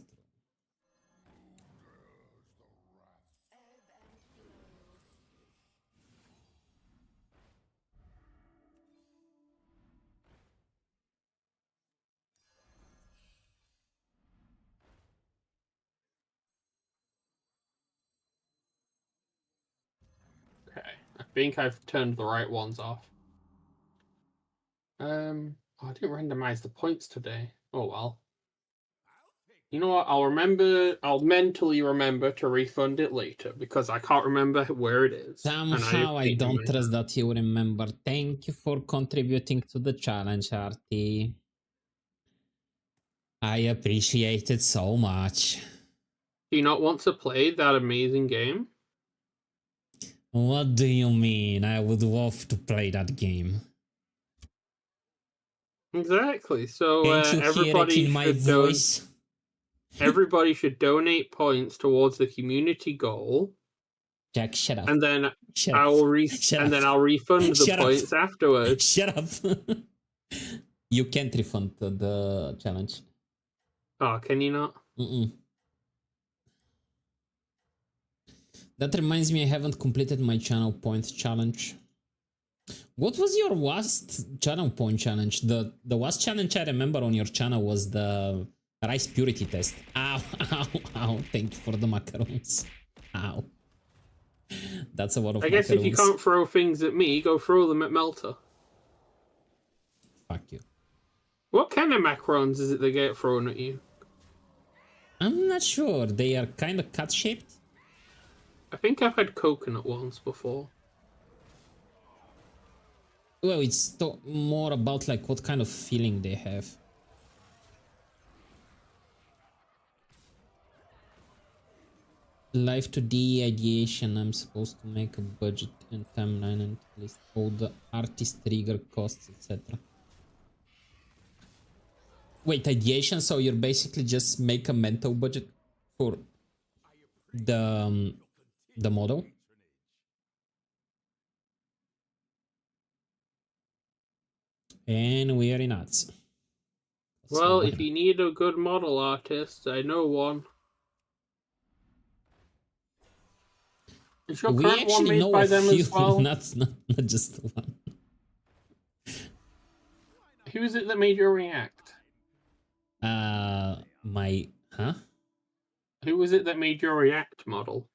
Okay, I think I've turned the right ones off. Oh, I didn't randomize the points today. Oh well. You know what? I'll mentally remember to refund it later because I can't remember where it is. and somehow I hate don't my- trust that you remember. Thank you for contributing to the challenge, Artie. I appreciate it so much. Do you not want to play that amazing game? What do you mean? I would love to play that game. Exactly. So Can't you hear it everybody in my should voice? everybody should donate points towards the community goal, Jack, shut up. and then Shut I up. will Shut and up. then I'll refund the Shut up. points afterwards. Shut up. You can't refund the challenge. Oh, can you not? Mm-mm. That reminds me, I haven't completed my channel point challenge. What was your last channel point challenge? The last challenge I remember on your channel was the rice purity test. Ow, ow, ow. Thank you for the macaroons. Ow. That's a lot of I guess macaroons. if you can't throw things at me, go throw them at Melter. Fuck you. What kind of macarons is it that get thrown at you? I'm not sure. They are kind of cut-shaped. I think I've had coconut ones before. Well, it's more about like what kind of feeling they have. Live to the ideation. I'm supposed to make a budget and timeline and list all the artist trigger costs, etc. Wait, ideation? So you're basically just make a mental budget for the model? And we are in ads. Well, if you need a good model artist, I know one. Is your we current one actually made know by a them few, as well? not just one. Who is it that made your React? My huh? Who was it that made your React model?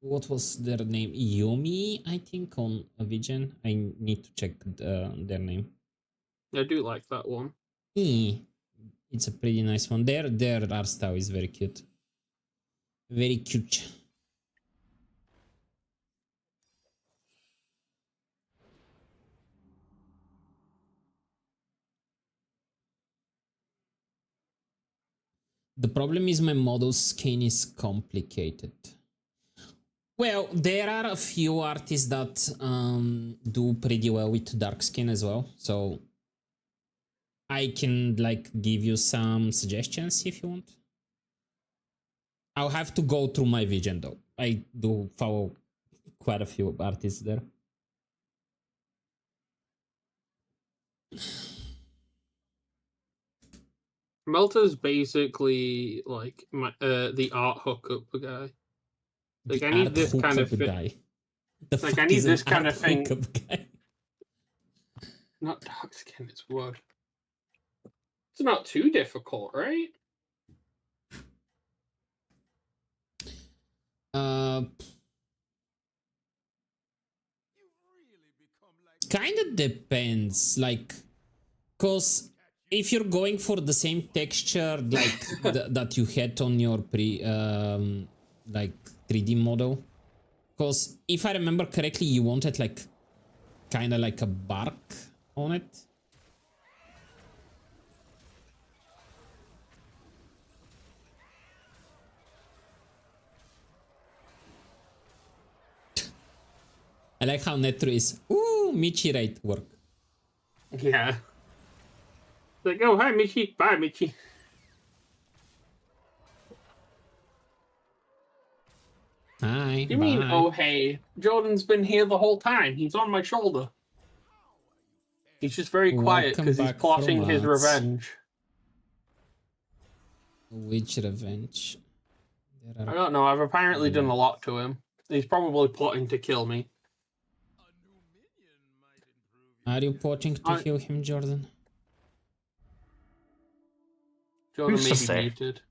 What was their name? Yomi, I think, on Vigen. I need to check their name. I do like that one. It's a pretty nice one. Their art style is very cute. Very cute. The problem is my model skin is complicated. Well, there are a few artists that do pretty well with dark skin as well, so I can like give you some suggestions if you want. I'll have to go through my vision though. I do follow quite a few artists there. Melta's basically like the art hookup guy. Like, I need this kind of guy. The like, fuck I need is an this kind art of thing. hookup guy? Not dark skin, it's wood. It's not too difficult, right? Kind of depends, like, cause if you're going for the same texture like that you had on your like 3D model, cause if I remember correctly, you wanted like kind of like a bark on it. I like how Netru is, ooh, Michi right work. Yeah. Like, oh, hi, Michi. Bye, Michi. Hi, You mean, bye. oh, hey, Jordan's been here the whole time. He's on my shoulder. He's just very quiet Welcome because he's back plotting from his Mars. revenge. Which revenge? I don't know. I've apparently done a lot to him. He's probably plotting to kill me. Are you plotting to kill him, Jordan? Jordan Who's may to be say? muted.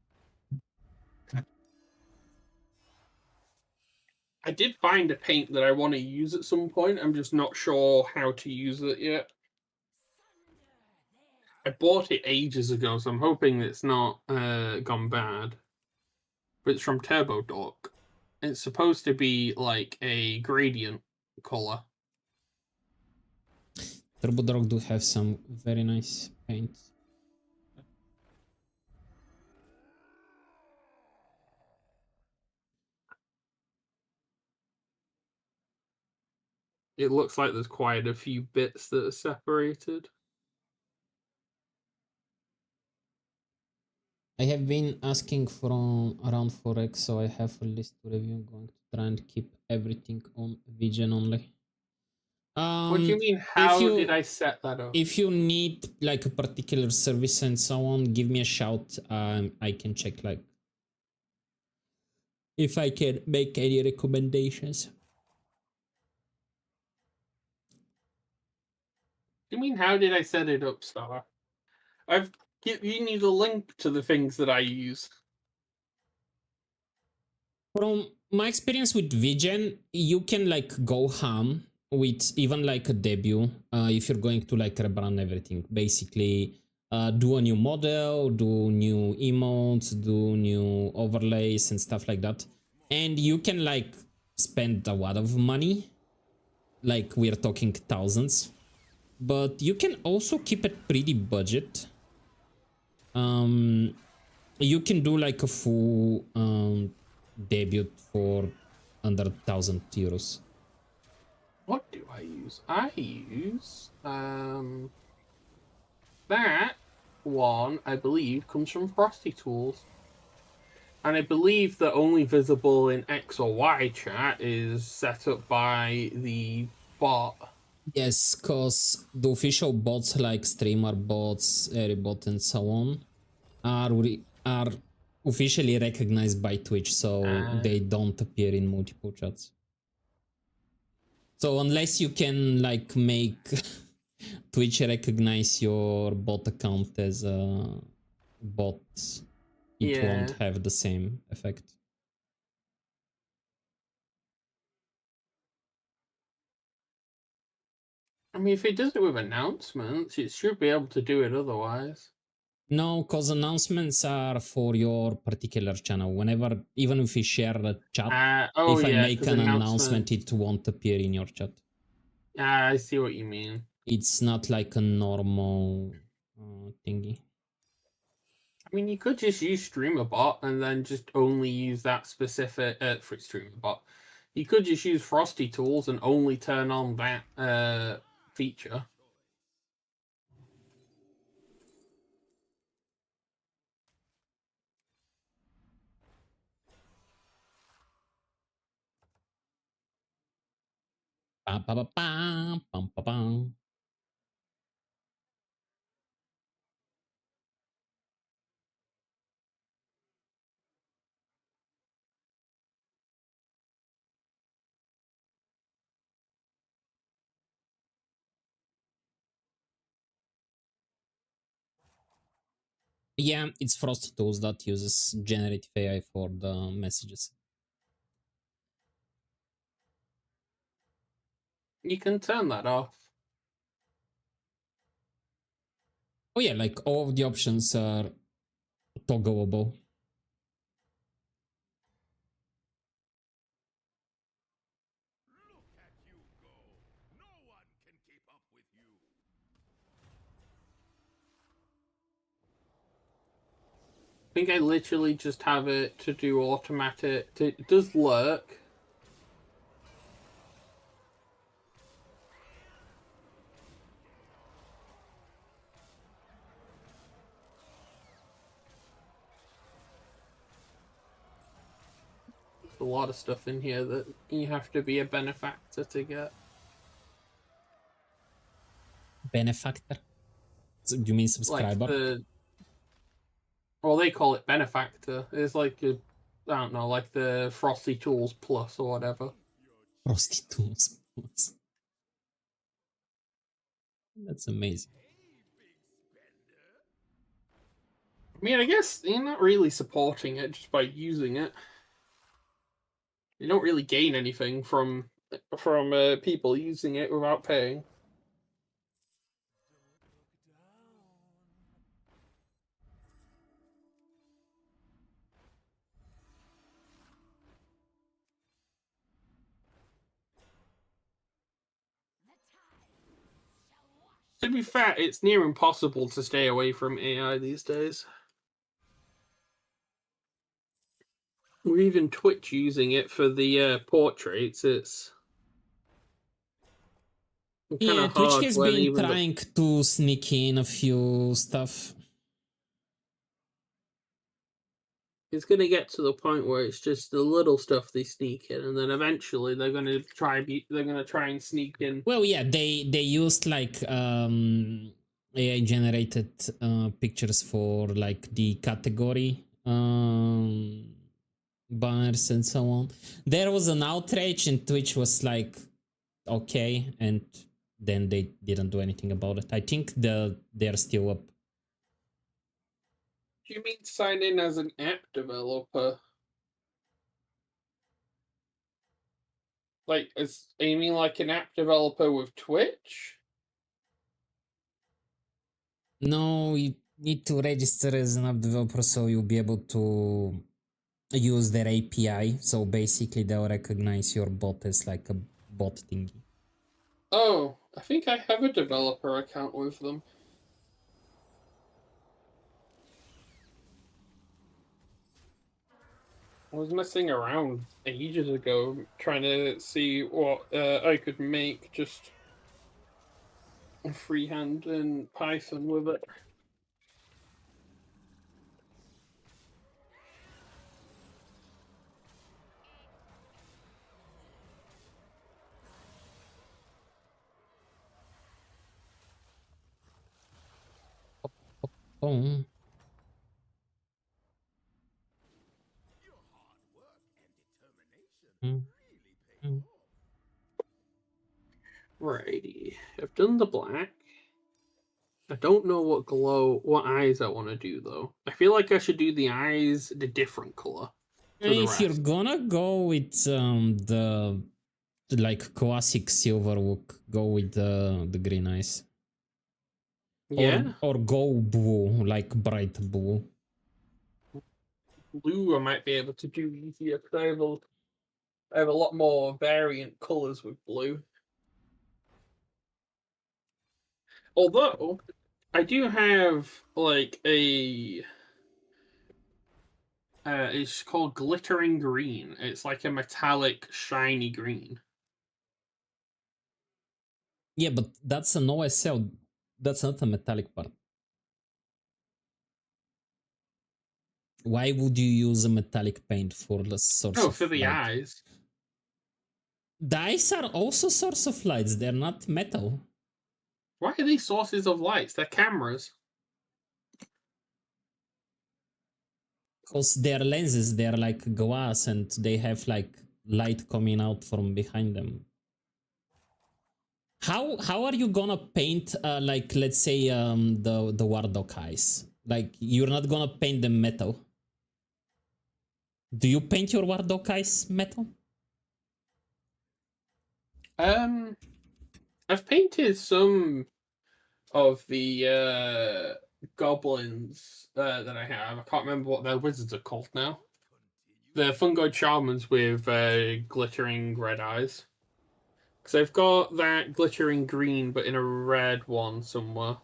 I did find a paint that I want to use at some point. I'm just not sure how to use it yet. I bought it ages ago, so I'm hoping it's not gone bad. But it's from Turbo Dork. It's supposed to be like a gradient color. Turbo Dog do have some very nice paints. It looks like there's quite a few bits that are separated. I have been asking from around 4x, so I have a list to review. I'm going to try and keep everything on Vision only. What do you mean? How did I set that up? If you need like a particular service and so on, give me a shout. I can check like if I can make any recommendations. You mean how did I set it up, Star? I've given you the link to the things that I use. From my experience with Vigen, you can like go ham with even like a debut if you're going to like rebrand everything. Basically, do a new model, do new emotes, do new overlays and stuff like that. And you can like spend a lot of money. Like we're talking thousands. But you can also keep it pretty budget. You can do like a full debut for under 1,000 euros. What do I use? I use that one, I believe, comes from Frosty Tools. And I believe that only visible in X or Y chat is set up by the bot. Yes, because the official bots like streamer bots, Airbot and so on are officially recognized by Twitch, so they don't appear in multiple chats. So unless you can like make Twitch recognize your bot account as a bot, it won't have the same effect. I mean, if it does it with announcements, it should be able to do it otherwise. No, because announcements are for your particular channel. Whenever, even if you share a chat, if I make an announcement, it won't appear in your chat. I see what you mean. It's not like a normal thingy. I mean, you could just use StreamerBot and then just only use that specific for StreamerBot. You could just use Frosty Tools and only turn on that feature. Ba, ba, ba, ba, bum, ba, bum. Yeah, it's Frosty Tools that uses generative AI for the messages. You can turn that off. Oh yeah, like all of the options are toggleable. Look at you go! No one can keep up with you! I think I literally just have it to do automatic. It does lurk. There's a lot of stuff in here that you have to be a benefactor to get. Benefactor? So do you mean subscriber? Like well, they call it benefactor. It's like I don't know, like the Frosty Tools Plus or whatever. Frosty Tools Plus. That's amazing. I mean, I guess you're not really supporting it just by using it. You don't really gain anything from people using it without paying. To be fair, it's near impossible to stay away from AI these days. Or even Twitch using it for the portraits. It's kind Yeah, of Twitch hard has when been even trying to sneak in a few stuff. it's going to get to the point where it's just the little stuff they sneak in, and then eventually they're going to try and sneak in. Well, yeah, they used like AI generated pictures for like the category banners and so on. There was an outrage, and Twitch was like, okay, and then they didn't do anything about it. I think they're still up. Do you mean sign in as an app developer? Like, you mean like an app developer with Twitch? No, you need to register as an app developer so you'll be able to use their API. So basically, they'll recognize your bot as like a bot thingy. Oh, I think I have a developer account with them. I was messing around ages ago trying to see what I could make just freehand in Python with it. Oh, Your hard work and determination mm, really paid mm. off. Righty, I've done the black. I don't know what eyes I want to do though. I feel like I should do the eyes the different color. To the If you're rest. gonna go with the like classic silver look, go with the green eyes. Yeah, Or go blue, like bright blue. blue I might be able to do easier because I have a lot more variant colors with blue. Although I do have like a It's called glittering green. It's like a metallic, shiny green. Yeah, but that's an OSL. That's not a metallic part. Why would you use a metallic paint for the source Oh, of for the light? eyes. The eyes are also source of lights. They're not metal. Why are these sources of lights? They're cameras. Because they're lenses, they're like glass and they have like light coming out from behind them. How are you gonna paint like let's say the Warlock eyes? Like you're not gonna paint them metal. Do you paint your Warlock eyes metal? I've painted some of the goblins that I have. I can't remember what their wizards are called now. The fungoid shamans with glittering red eyes. Because I've got that glittering green, but in a red one somewhere.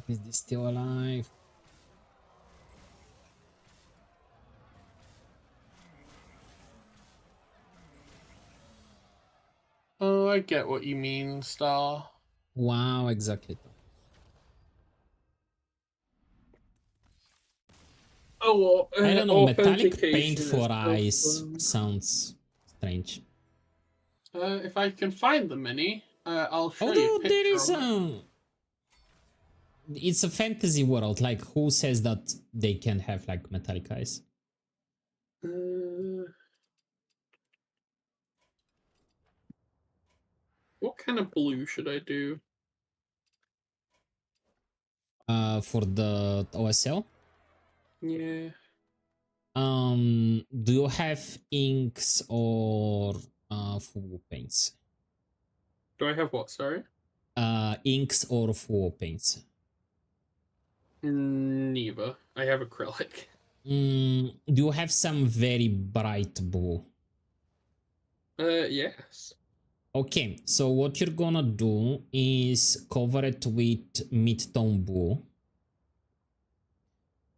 Is this still alive? Oh, I get what you mean, Star. Wow, exactly. Oh, well, I don't know, metallic paint authentication is for so eyes fun. sounds strange. If I can find the mini, I'll show you a Although there picture is of it. it's a fantasy world, like who says that they can have like metallic eyes? What kind of blue should I do? For the OSL? Yeah. Do you have inks or full paints? Do I have what? Sorry. Inks or full paints? Neither. I have acrylic. Do you have some very bright blue? Yes. Okay, so what you're gonna do is cover it with mid-tone blue.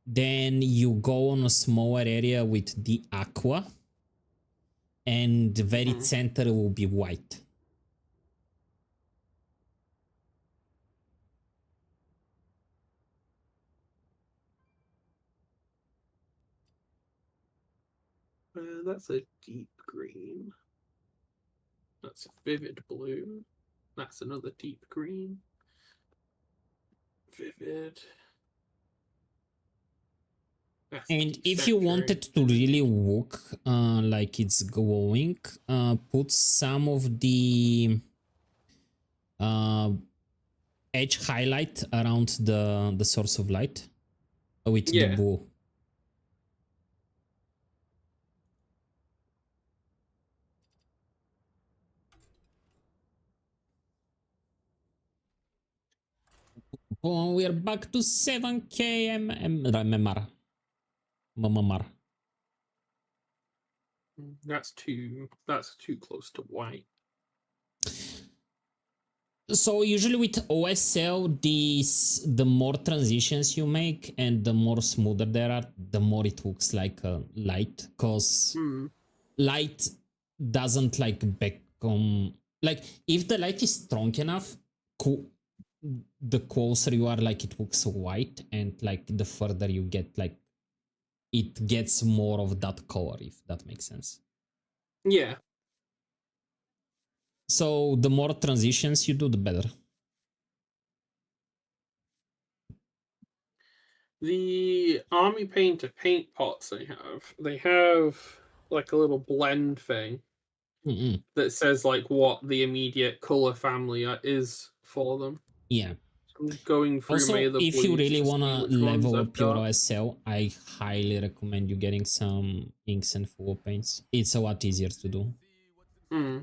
Then you go on a smaller area with the aqua, and the very center will be white. That's a deep green. That's a vivid blue. That's another deep green. Vivid. That's And deep if you want it to really look like it's glowing, put some of the edge highlight around the source of light with the blue. Oh, we are back to 7k MMR. That's too close to white. So usually with OSL, the more transitions you make and the more smoother there are, the more it looks like light. Cause light doesn't like become like if the light is strong enough, the closer you are, like it looks white, and like the further you get, like it gets more of that color, if that makes sense. Yeah. So the more transitions you do, the better. The Army Painter paint pots they have like a little blend thing that says like what the immediate color family is for them. Yeah. I'm just going through Also, my other if you blues really to see wanna which ones level I've up your got. OSL, I highly recommend you getting some inks and full paints. It's a lot easier to do. Hmm.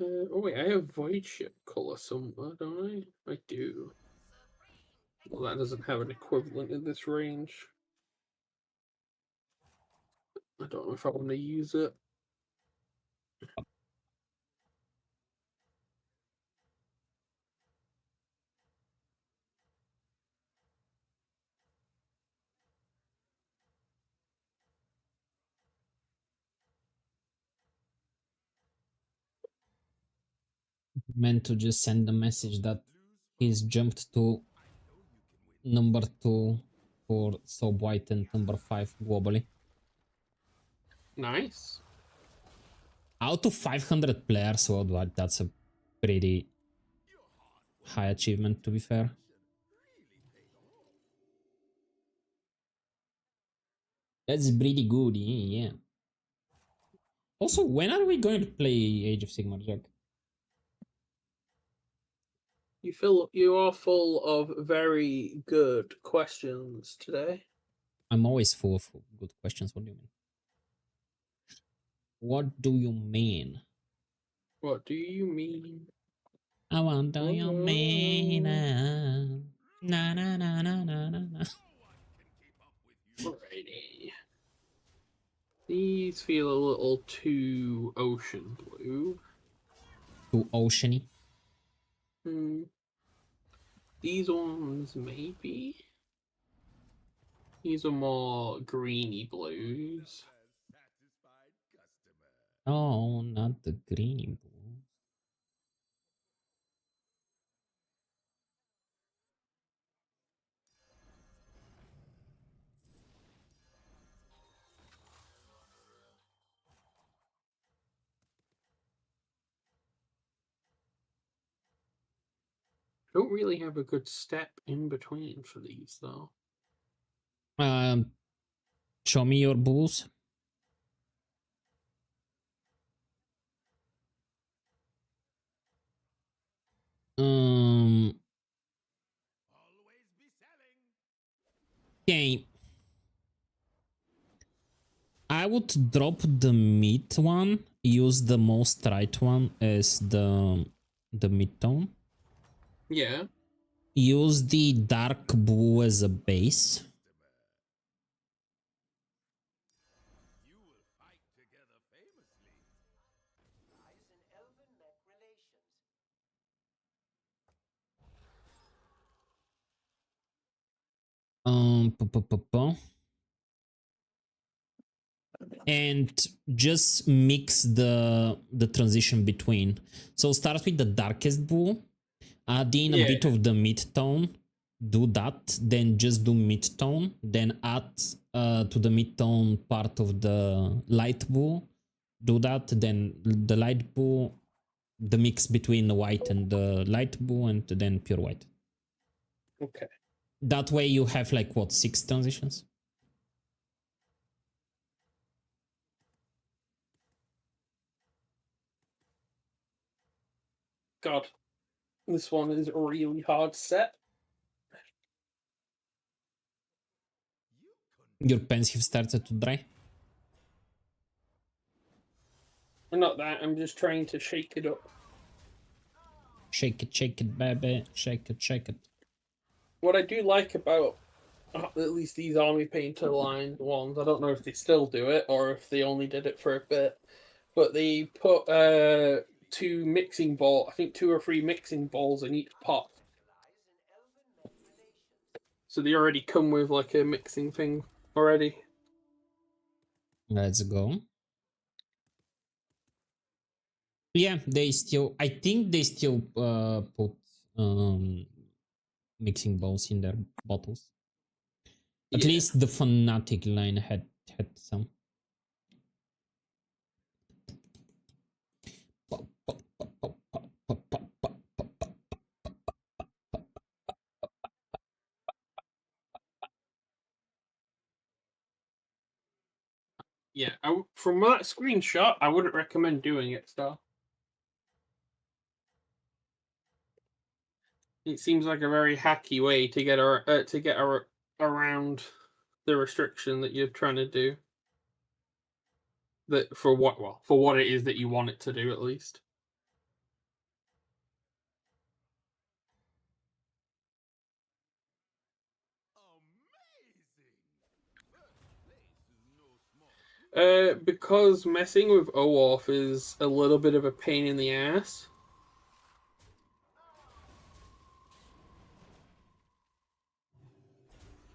Oh wait, I have void ship color somewhere, don't I? I do. Well, that doesn't have an equivalent in this range. I don't know if I want to use it. Meant to just send the message that he's jumped to number 2 for Sob White and number 5 globally. Nice. Out of 500 players worldwide, that's a pretty high achievement, to be fair. That's pretty good, yeah. Also, when are we going to play Age of Sigmar, Jack? You are full of very good questions today. I'm always full of good questions. What do you mean? What do you mean? What do you mean? I want do you mean? Na na na na na na. Alrighty. These feel a little too ocean blue. Too oceany. These ones, maybe? These are more greeny blues. Oh, not the greeny blue. Don't really have a good step in between for these, though. Show me your bulls. Okay. I would drop the mid one, use the most right one as the mid tone. Yeah. Use the dark blue as a base. And just mix the transition between. So start with the darkest blue, add in a bit of the mid tone, do that, then just do mid tone, then add to the mid tone part of the light blue, do that, then the light blue, the mix between the white and the light blue, and then pure white. Okay. That way you have like what, 6 transitions? God. This one is a really hard set. Your pens have started to dry? Not that, I'm just trying to shake it up. Shake it, baby. Shake it. What I do like about at least these army painter line ones, I don't know if they still do it or if they only did it for a bit, but they put 2 mixing balls, I think 2 or 3 mixing balls in each pot. So they already come with like a mixing thing already. Let's go. Yeah, I think they still put mixing bowls in their bottles. At least the Fnatic line had some. Yeah, from that screenshot, I wouldn't recommend doing it, Star. It seems like a very hacky way to get around the restriction that you're trying to do. That for what it is that you want it to do, at least. Because messing with OAuth is a little bit of a pain in the ass.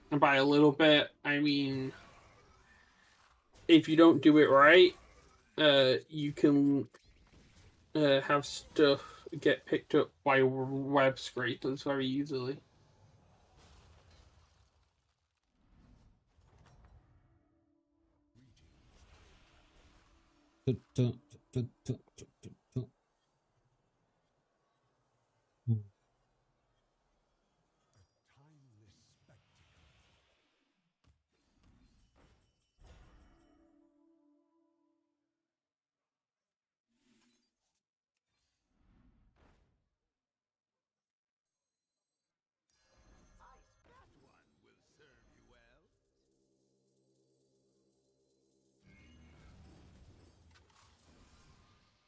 And by a little bit, I mean, if you don't do it right, you can have stuff get picked up by web scrapers very easily.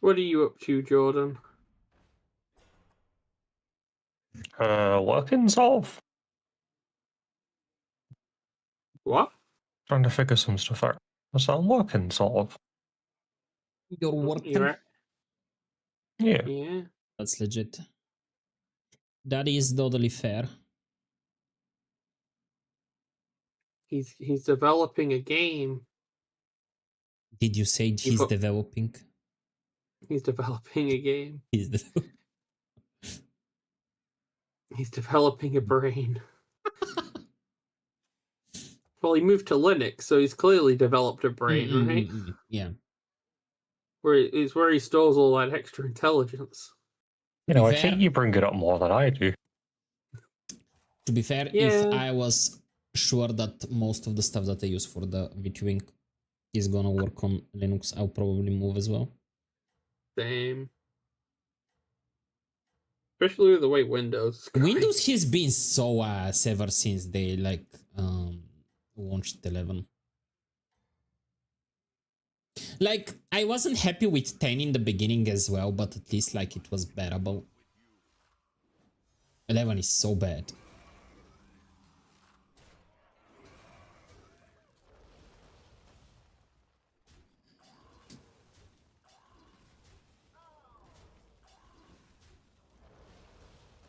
What are you up to, Jordan? Working solve. What? Trying to figure some stuff out. So I'm working solve. You're working. Yeah. Yeah. That's legit. That is totally fair. He's developing a game. Did you say he's developing? He's developing a game. He's He's developing a brain. Well, he moved to Linux, so he's clearly developed a brain, right? Yeah. It's where he stores all that extra intelligence. You know, I think you bring it up more than I do. To be fair, if I was sure that most of the stuff that I use for the VTwink is gonna work on Linux, I'll probably move as well. Same. Especially with the way Windows. Windows has been so ass ever since they launched 11. Like, I wasn't happy with 10 in the beginning as well, but at least like it was bearable. 11 is so bad.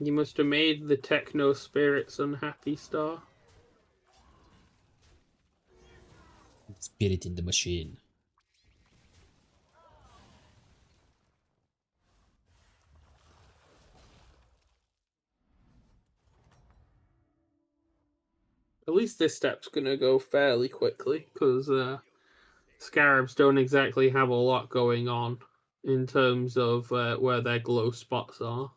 You must have made the techno spirits unhappy, Star. Spirit in the machine. At least this step's gonna go fairly quickly, because Scarabs don't exactly have a lot going on in terms of where their glow spots are.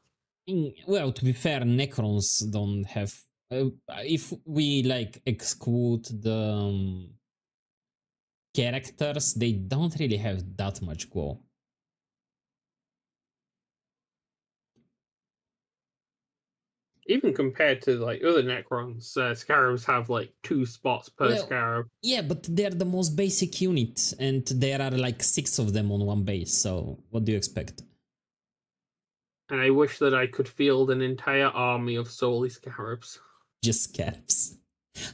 Well, to be fair, Necrons don't have... if we like exclude the characters, they don't really have that much glow. Even compared to like other Necrons, Scarabs have like 2 spots per Scarab. Yeah, but they're the most basic unit, and there are like 6 of them on one base, so what do you expect? And I wish that I could field an entire army of solely Scarabs. Just Scarabs.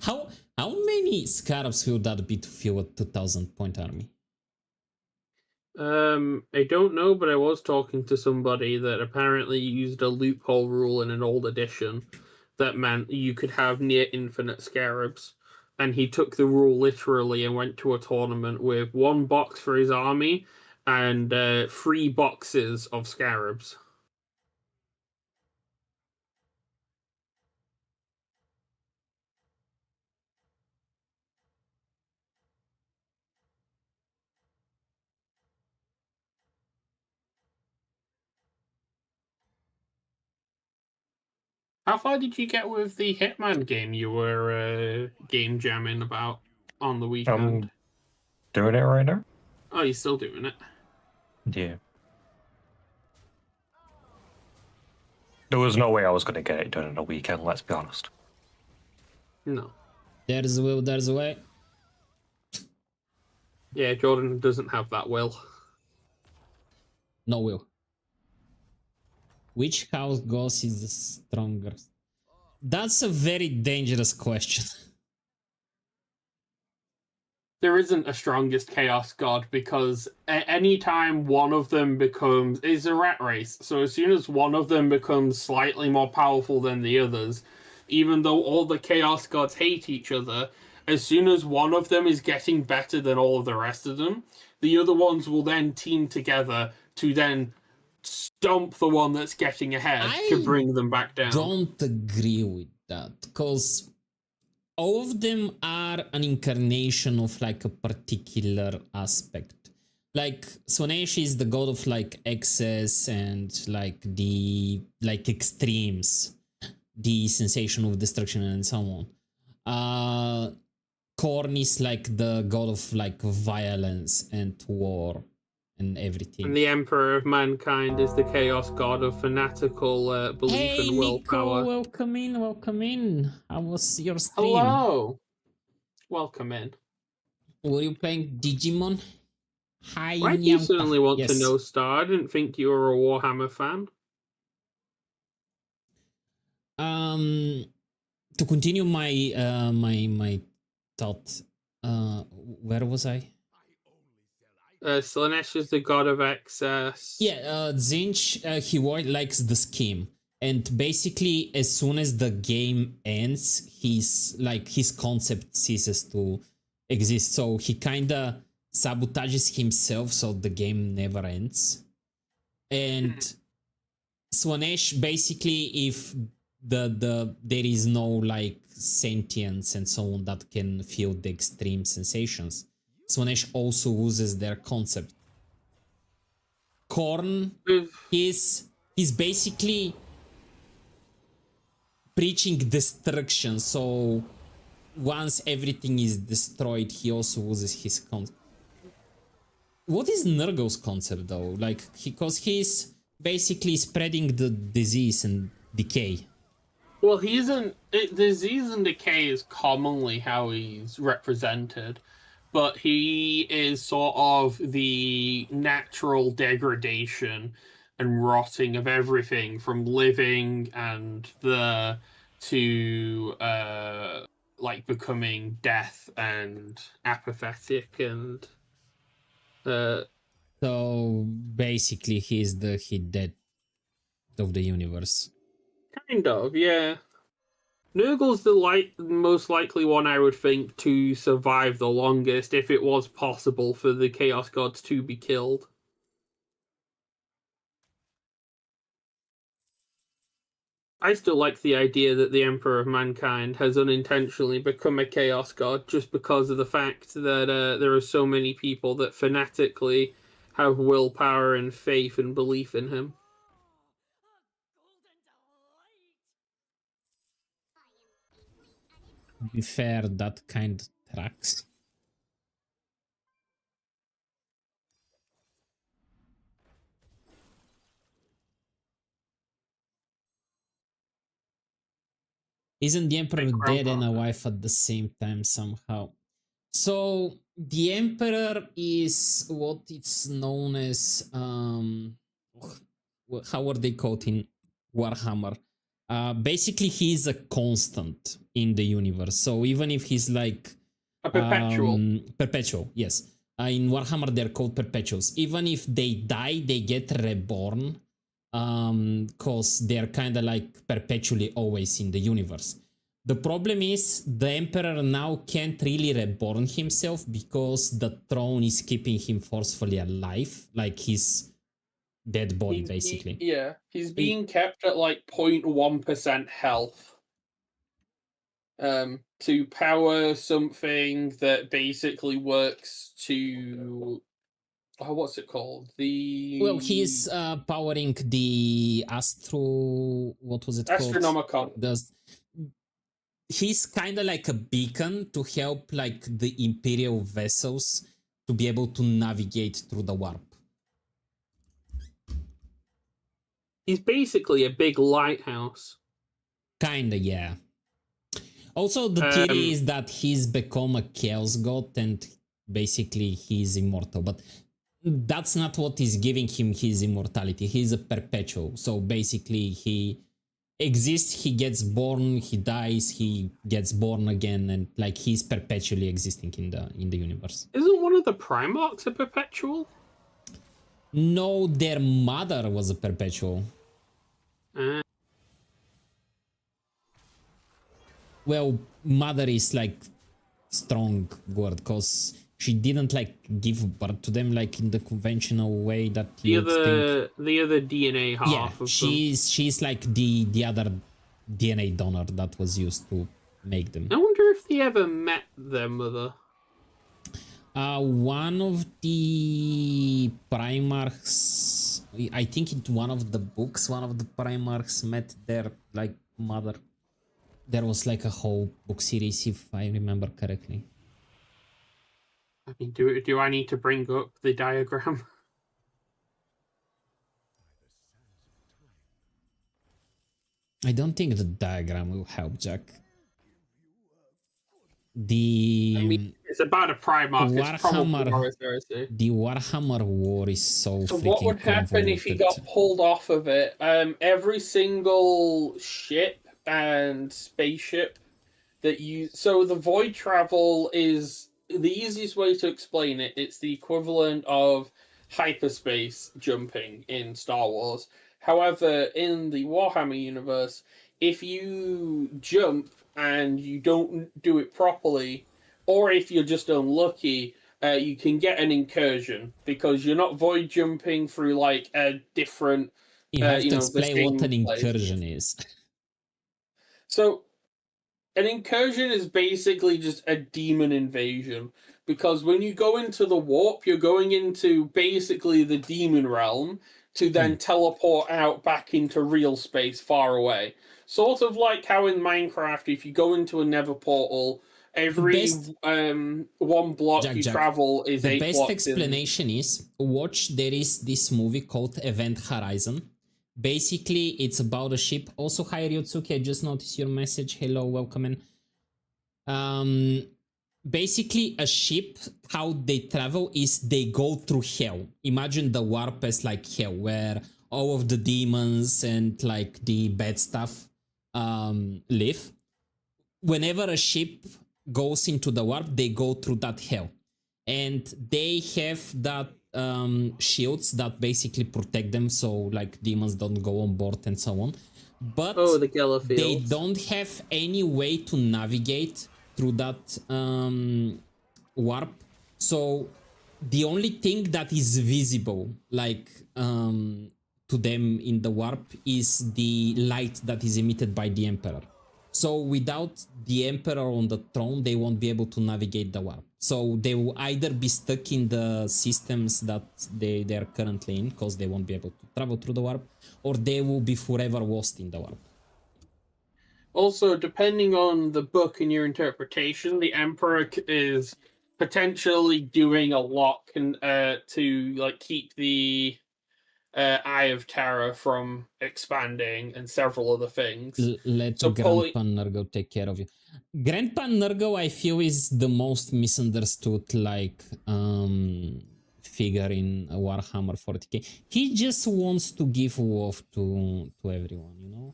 How many Scarabs will that be to fill a 2,000 point army? I don't know, but I was talking to somebody that apparently used a loophole rule in an old edition that meant you could have near infinite Scarabs. And he took the rule literally and went to a tournament with 1 box for his army and 3 boxes of Scarabs. How far did you get with the Hitman game you were game jamming about on the weekend? I'm doing it right now. Oh, you're still doing it? Yeah. There was no way I was going to get it done in a weekend, let's be honest. No. There's a will, there's a way. Yeah, Jordan doesn't have that will. No will. Which house ghost is the strongest? That's a very dangerous question. There isn't a strongest chaos god because any time one of them becomes, it's a rat race. So as soon as one of them becomes slightly more powerful than the others, even though all the chaos gods hate each other, as soon as one of them is getting better than all of the rest of them, the other ones will then team together to then stomp the one that's getting ahead to bring them back down. Don't agree with that, because all of them are an incarnation of like a particular aspect. Like Swanesh is the god of like excess and like the like extremes, the sensation of destruction and so on. Korn is like the god of like violence and war and everything. And the Emperor of Mankind is the chaos god of fanatical belief Hey and willpower. Nico, welcome in, welcome in. How was your stream? Hello! Welcome in. Were you playing Digimon? Hi, Why do you Nyamka. suddenly want Yes. to know Star? I didn't think you were a Warhammer fan. To continue my my thought, where was I? Slanesh is the god of excess. Yeah, Zinch, he likes the scheme, and basically, as soon as the game ends, his concept ceases to exist. So he kinda sabotages himself, so the game never ends. And Swanesh, basically, if there is no like sentience and so on that can feel the extreme sensations, Swanesh also loses their concept. Korn, he's basically preaching destruction, so once everything is destroyed, he also loses his concept. What is Nurgo's concept though? Like, because he's basically spreading the disease and decay. Well, disease and decay is commonly how he's represented, but he is sort of the natural degradation and rotting of everything from living and to like becoming death and apathetic and So basically, he's the dead of the universe. kind of, yeah. Nurgle's the most likely one I would think to survive the longest if it was possible for the Chaos Gods to be killed. I still like the idea that the Emperor of Mankind has unintentionally become a Chaos God just because of the fact that there are so many people that fanatically have willpower and faith and belief in him. To be fair, that kind of tracks. Isn't the Emperor dead and alive at the same time somehow? So the Emperor is what it's known as how are they called in Warhammer? Basically he's a constant in the universe. So even if he's like a perpetual. Perpetual, yes. In Warhammer they're called perpetuals. Even if they die, they get reborn. Cause they're kind of like perpetually always in the universe. The problem is the Emperor now can't really reborn himself because the throne is keeping him forcefully alive, like his dead body, basically. He's being kept at like 0.1% health. To power something that basically works to what's it called? Well, he's powering the what was it called? Astronomicon. He's kind of like a beacon to help like the Imperial vessels to be able to navigate through the warp. He's basically a big lighthouse. Kinda, yeah. Also, the theory is that he's become a chaos god and basically he's immortal, but that's not what is giving him his immortality. He's a perpetual. So basically, he exists, he gets born, he dies, he gets born again, and like he's perpetually existing in the universe. Isn't one of the Primarchs a perpetual? No, their mother was a perpetual. Well, mother is like strong word because she didn't like give birth to them like in the conventional way that you think. The other DNA half Yeah, of them. she's like the other DNA donor that was used to make them. I wonder if they ever met their mother. One of the Primarchs, I think in one of the books, one of the Primarchs met their like mother. There was like a whole book series, if I remember correctly. I mean, do I need to bring up the diagram? I don't think the diagram will help, Jack. It's about a Primarch. It's probably Horus Heresy. The Warhammer War is so freaking what would happen if he got pulled off of it? Every single ship and spaceship that so the void travel is the easiest way to explain it. It's the equivalent of hyperspace jumping in Star Wars. However, in the Warhammer universe, if you jump and you don't do it properly, or if you're just unlucky, you can get an incursion because you're not void jumping through like a different. You have to explain what an incursion is. So, an incursion is basically just a demon invasion because when you go into the warp, you're going into basically the demon realm to then teleport out back into real space far away. Sort of like how in Minecraft, if you go into a nether portal, every one block Jack, travel is 8 blocks. The best explanation is watch. There is this movie called Event Horizon. Basically, it's about a ship. Also, hi Ryutsuki, I just noticed your message. Hello, welcome in. Basically, a ship, how they travel is they go through hell. Imagine the warp as like hell, where all of the demons and like the bad stuff live. Whenever a ship goes into the warp, they go through that hell. And they have that shields that basically protect them, so like demons don't go on board and so on. But the they don't have any way to navigate through that warp. So the only thing that is visible like to them in the warp is the light that is emitted by the Emperor. So without the Emperor on the throne, they won't be able to navigate the warp. So they will either be stuck in the systems that they are currently in, because they won't be able to travel through the warp, or they will be forever lost in the warp. Also, depending on the book and your interpretation, the Emperor is potentially doing a lot to like keep the Eye of Terror from expanding and several other things. Let Grandpa Nurgle take care of you. Grandpa Nurgle, I feel, is the most misunderstood like figure in Warhammer 40k. He just wants to give WoW to everyone, you know.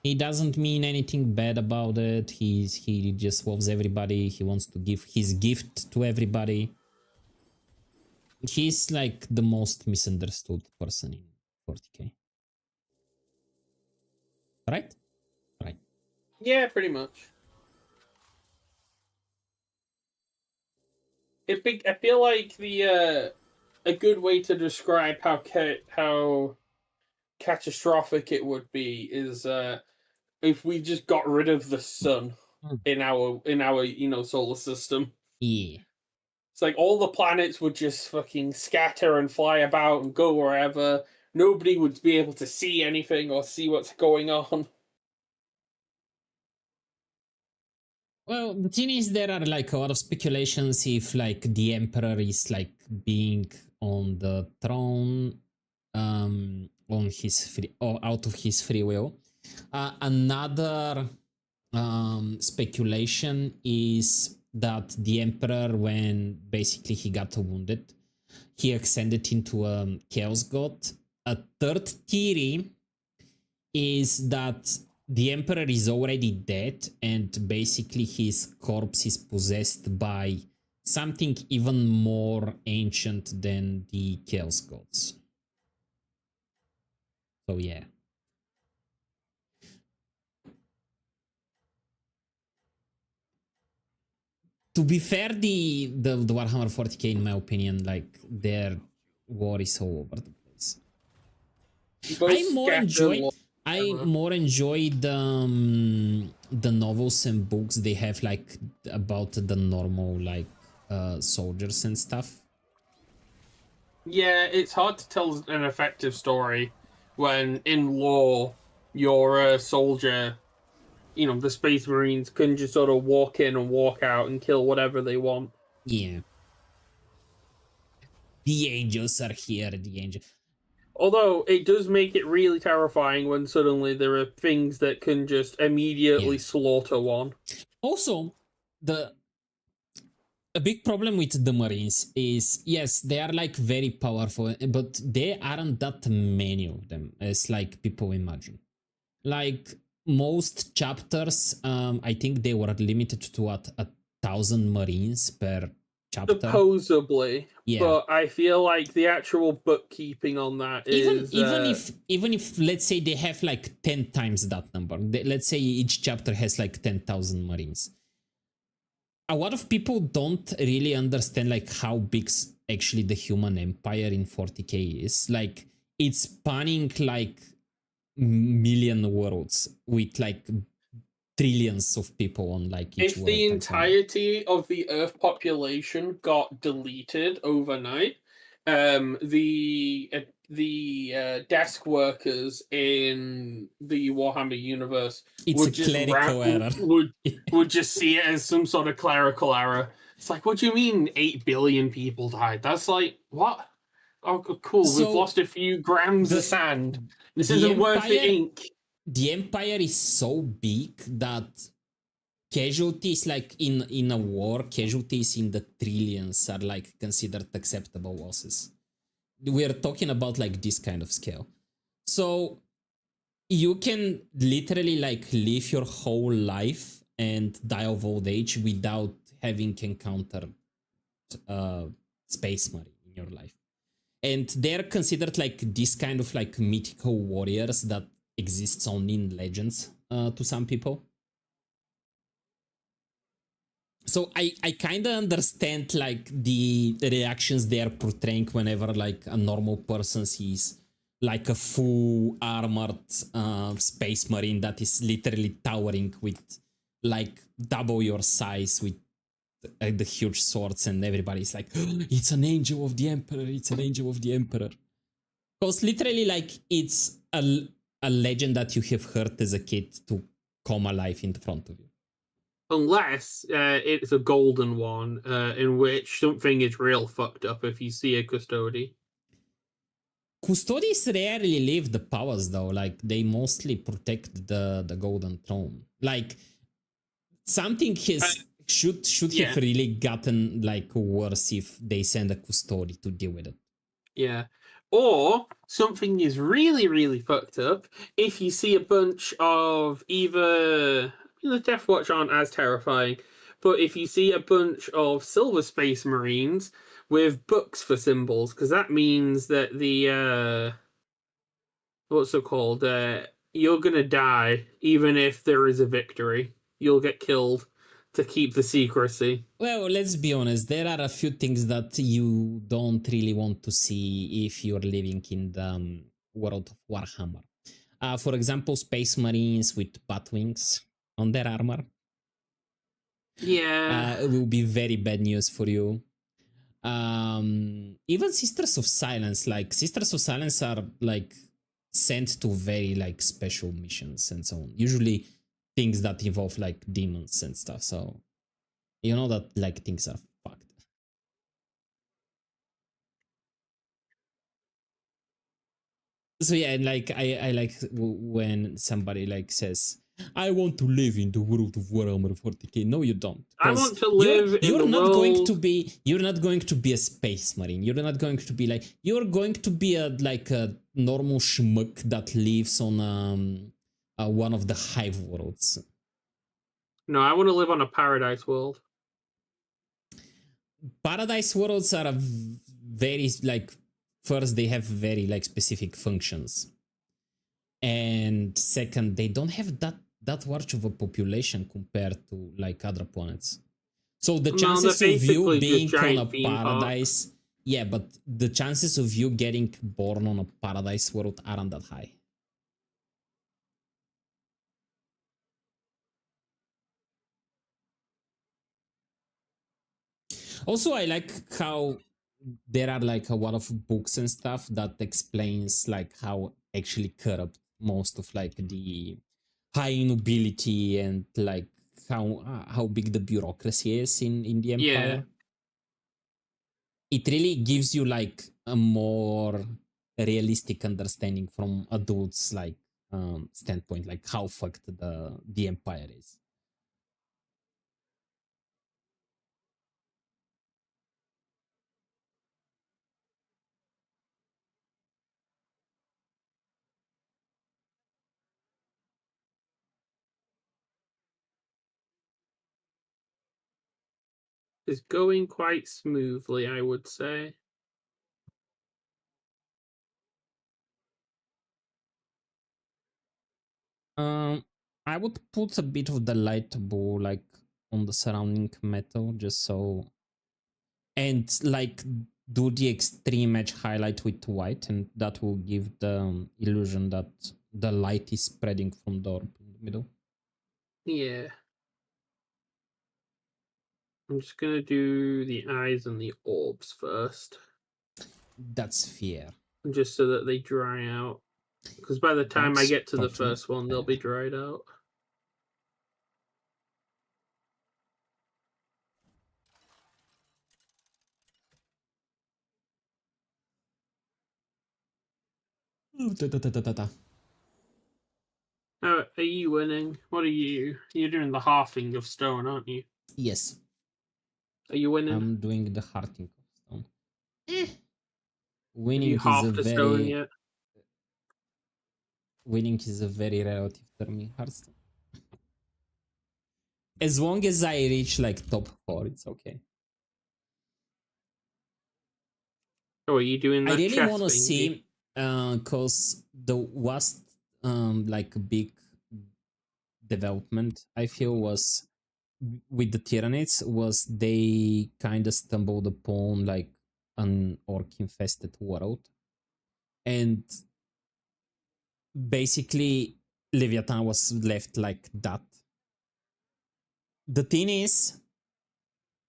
He doesn't mean anything bad about it. He just loves everybody. He wants to give his gift to everybody. He's like the most misunderstood person in 40k. Right? Right. Yeah, pretty much. I feel like the a good way to describe how catastrophic it would be is if we just got rid of the sun in our solar system. Yeah. It's like all the planets would just fucking scatter and fly about and go wherever. Nobody would be able to see anything or see what's going on. Well, the thing is, there are like a lot of speculations if like the Emperor is like being on the throne on his free or out of his free will. Another speculation is that the Emperor, when basically he got wounded, he ascended into a Chaos God. A third theory is that the Emperor is already dead and basically his corpse is possessed by something even more ancient than the Chaos Gods. So yeah. To be fair, the Warhammer 40k, in my opinion, like their war is all over the place. Both I more scatter enjoy lo- I more enjoy the novels and books they have like about the normal like soldiers and stuff. Yeah, it's hard to tell an effective story when in lore you're a soldier. You know, the Space Marines can just sort of walk in and walk out and kill whatever they want. Yeah. The angels are here, the angel. Although it does make it really terrifying when suddenly there are things that can just immediately Yeah. slaughter one. Also, a big problem with the Marines is, yes, they are like very powerful, but there aren't that many of them as like people imagine. Like most chapters, I think they were limited to what, 1,000 Marines per chapter. Supposedly, Yeah. but I feel like the actual bookkeeping on that is even if let's say they have like 10 times that number, let's say each chapter has like 10,000 Marines. A lot of people don't really understand like how big actually the human empire in 40k is. Like it's spanning like million worlds with like trillions of people on like each if world. the and so on. entirety of the Earth population got deleted overnight, the desk workers in the Warhammer universe It's would a just clerical error. would just see it as some sort of clerical error. It's like, what do you mean 8 billion people died? That's like, what? Oh, cool. So, we've lost a few grams of sand. This isn't worth the ink. The empire is so big that casualties, like in a war, casualties in the trillions are like considered acceptable losses. We're talking about like this kind of scale. So you can literally like live your whole life and die of old age without having encountered Space Marine in your life. And they're considered like this kind of like mythical warriors that exists only in legends to some people. So I kind of understand like the reactions they are portraying whenever like a normal person sees like a full armored Space Marine that is literally towering with like double your size with the huge swords, and everybody's like, oh, it's an angel of the Emperor, it's an angel of the Emperor. Because literally like it's a legend that you have heard as a kid to come alive in front of you. Unless it's a golden one, in which something is real fucked up if you see a custody. Custodies rarely leave the powers though, like they mostly protect the golden throne. Like something should have really gotten like worse if they send a custody to deal with it. Yeah. Or something is really, really fucked up if you see a bunch of either the Death Watch aren't as terrifying, but if you see a bunch of Silver Space Marines with books for symbols, because that means that the what's it called? You're gonna die even if there is a victory. You'll get killed to keep the secrecy. Well, let's be honest, there are a few things that you don't really want to see if you're living in the world of Warhammer. For example, Space Marines with bat wings on their armor. Yeah. It will be very bad news for you. Even Sisters of Silence, like Sisters of Silence are like sent to very like special missions and so on. Usually things that involve like demons and stuff. So you know that like things are fucked. So yeah, like I like when somebody like says, "I want to live in the world of Warhammer 40k." No, you don't. I 'Cause want to live in you're the not going world. to be you're not going to be a space marine. You're not going to be like you're going to be a like a normal schmuck that lives on one of the hive worlds. No, I want to live on a paradise world. Paradise worlds are very like first they have very like specific functions, and second they don't have that large of a population compared to like other planets. So the No, chances they're of you basically being just on a giant theme parks. paradise, yeah, but the chances of you getting born on a paradise world aren't that high. Also, I like how there are like a lot of books and stuff that explains like how actually corrupt most of like the high nobility and like how big the bureaucracy is in the empire. It really gives you like a more realistic understanding from adults like standpoint, like how fucked the empire is. It's going quite smoothly, I would say. I would put a bit of the light bow like on the surrounding metal just so, and like do the extreme edge highlight with white, and that will give the illusion that the light is spreading from the orb in the middle. Yeah. I'm just gonna do the eyes and the orbs first, That's fair. just so that they dry out. Because by the time I That's get to the totally first one, they'll fair. be dried out. Are you winning? What are you? You're doing the halving of stone, aren't you? Yes, Are you winning? I'm doing the hearting of stone. Have Winning you is a halved a stone very yet? winning is a very relative term in Hearthstone. As long as I reach like top 4, it's okay. Or are you doing that I really chest want to thing? see, cause the last like big development I feel was with the Tyranids was they kind of stumbled upon like an orc infested world, and basically Leviathan was left like that. The thing is,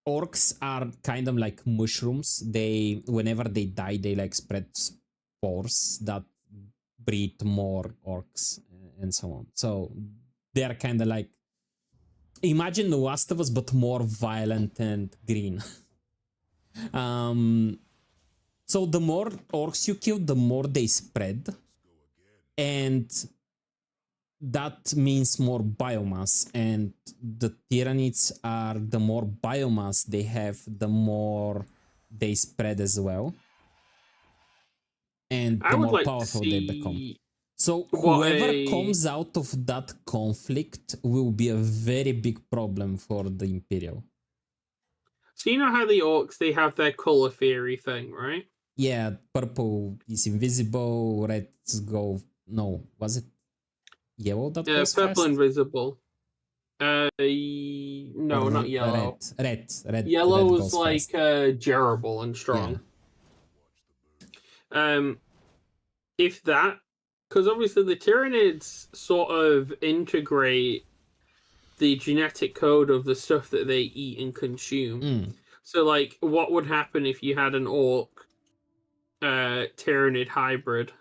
orcs are kind of like mushrooms. They, whenever they die, they like spread spores that breed more orcs and so on. So they are kind of like, imagine The Last of Us but more violent and green. So the more orcs you kill, the more they spread, and that means more biomass, and the Tyranids are, the more biomass they have, the more they spread as well, and I the would more like to powerful they become. see So what whoever a- comes out of that conflict will be a very big problem for the Imperial. So you know how the orcs, they have their color theory thing, right? Yeah, purple is invisible, red's go, no, was it yellow that goes Purple fast? invisible. No, Or not yellow. Red Yellow goes is like fast. durable and strong. If that, because obviously the Tyranids sort of integrate the genetic code of the stuff that they eat and consume. Mm. So, like, what would happen if you had an orc Tyranid hybrid?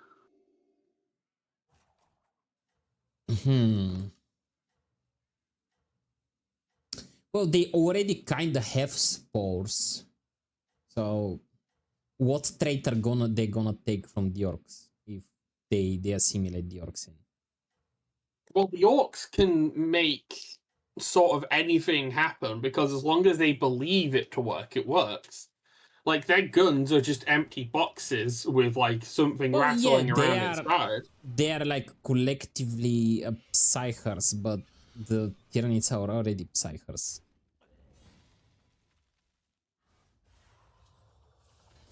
Well, they already kind of have spores. So what trait are they gonna take from the orcs if they assimilate the orcs in. Well, the orcs can make sort of anything happen because as long as they believe it to work, it works. Like their guns are just empty boxes with like something Well, yeah, rattling around inside. they are like collectively psychers, but the Tyranids are already psychers.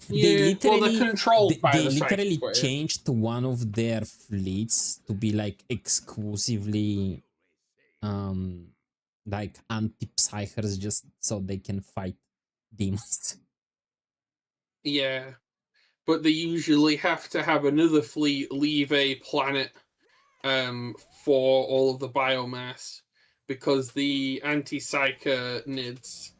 Yeah, well, they're controlled by they the literally psychic wave. changed one of their fleets to be like exclusively like anti-psychers just so they can fight demons. Yeah, but they usually have to have another fleet leave a planet for all of the biomass because the anti-psychonids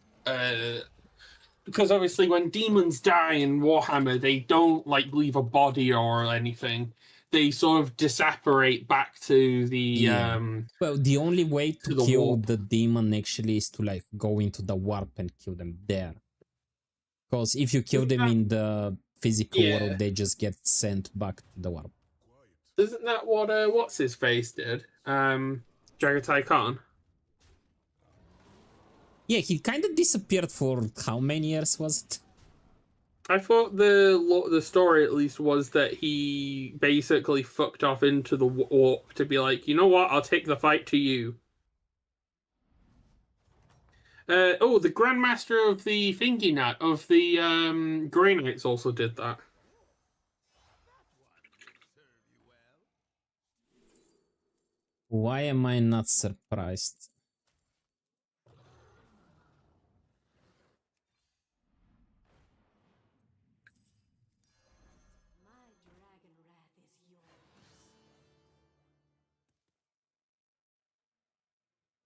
because obviously when demons die in Warhammer, they don't like leave a body or anything. They sort of disapparate back to the Yeah. Well, the only way to the kill warp. the demon actually is to like go into the warp and kill them there. Because if you kill them in the physical Yeah. world, they just get sent back to the warp. Isn't that what what's his face did? Jagatai Khan. Yeah, he kind of disappeared for how many years was it? I thought the story at least was that he basically fucked off into the warp to be like, you know what, I'll take the fight to you. Oh, the Grandmaster of the Thingy Nut of the Grey Knights also did that. Why am I not surprised?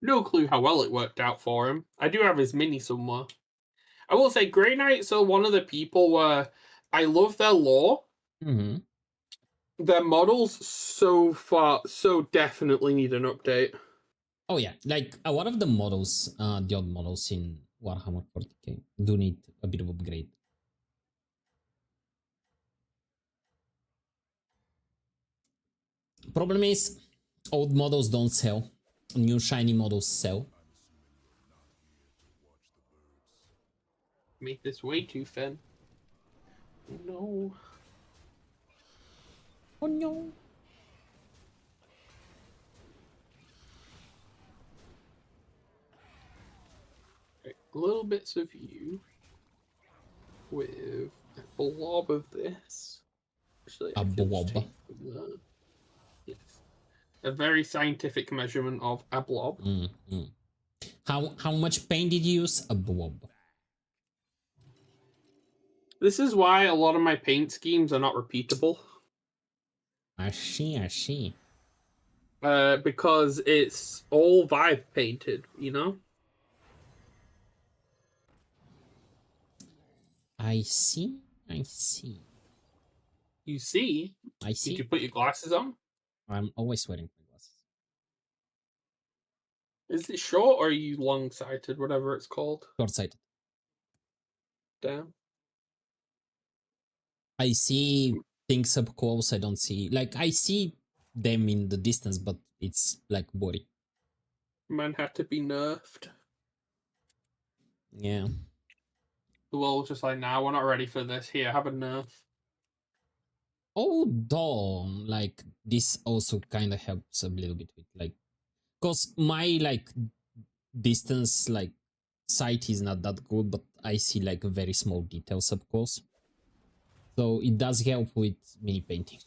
No clue how well it worked out for him. I do have his mini somewhere. I will say Grey Knights are one of the people where I love their lore. Mm-hmm. Their models so definitely need an update. Oh yeah, like a lot of the models, the odd models in Warhammer 40k do need a bit of upgrade. Problem is, old models don't sell. New shiny models sell. Make this way too thin. No. Oh no. Okay, little bits of you with a blob of this. Actually, A I can just blob. take from that. Yes. A very scientific measurement of a blob. How much paint did you use? A blob. This is why a lot of my paint schemes are not repeatable. I see. Because it's all vibe painted, you know? I see. You see? I see. Did you put your glasses on? I'm always wearing my glasses. Is it short or are you long-sighted, whatever it's called? Short-sighted. Damn. I see things up close. I don't see, like, I see them in the distance, but it's like blurry. Man had to be nerfed. Yeah. The world was just like, nah, we're not ready for this. Here, have a nerf. Although, like, this also kind of helps a little bit with, like, because my, like, distance, like, sight is not that good, but I see, like, very small details up close. So it does help with mini painting.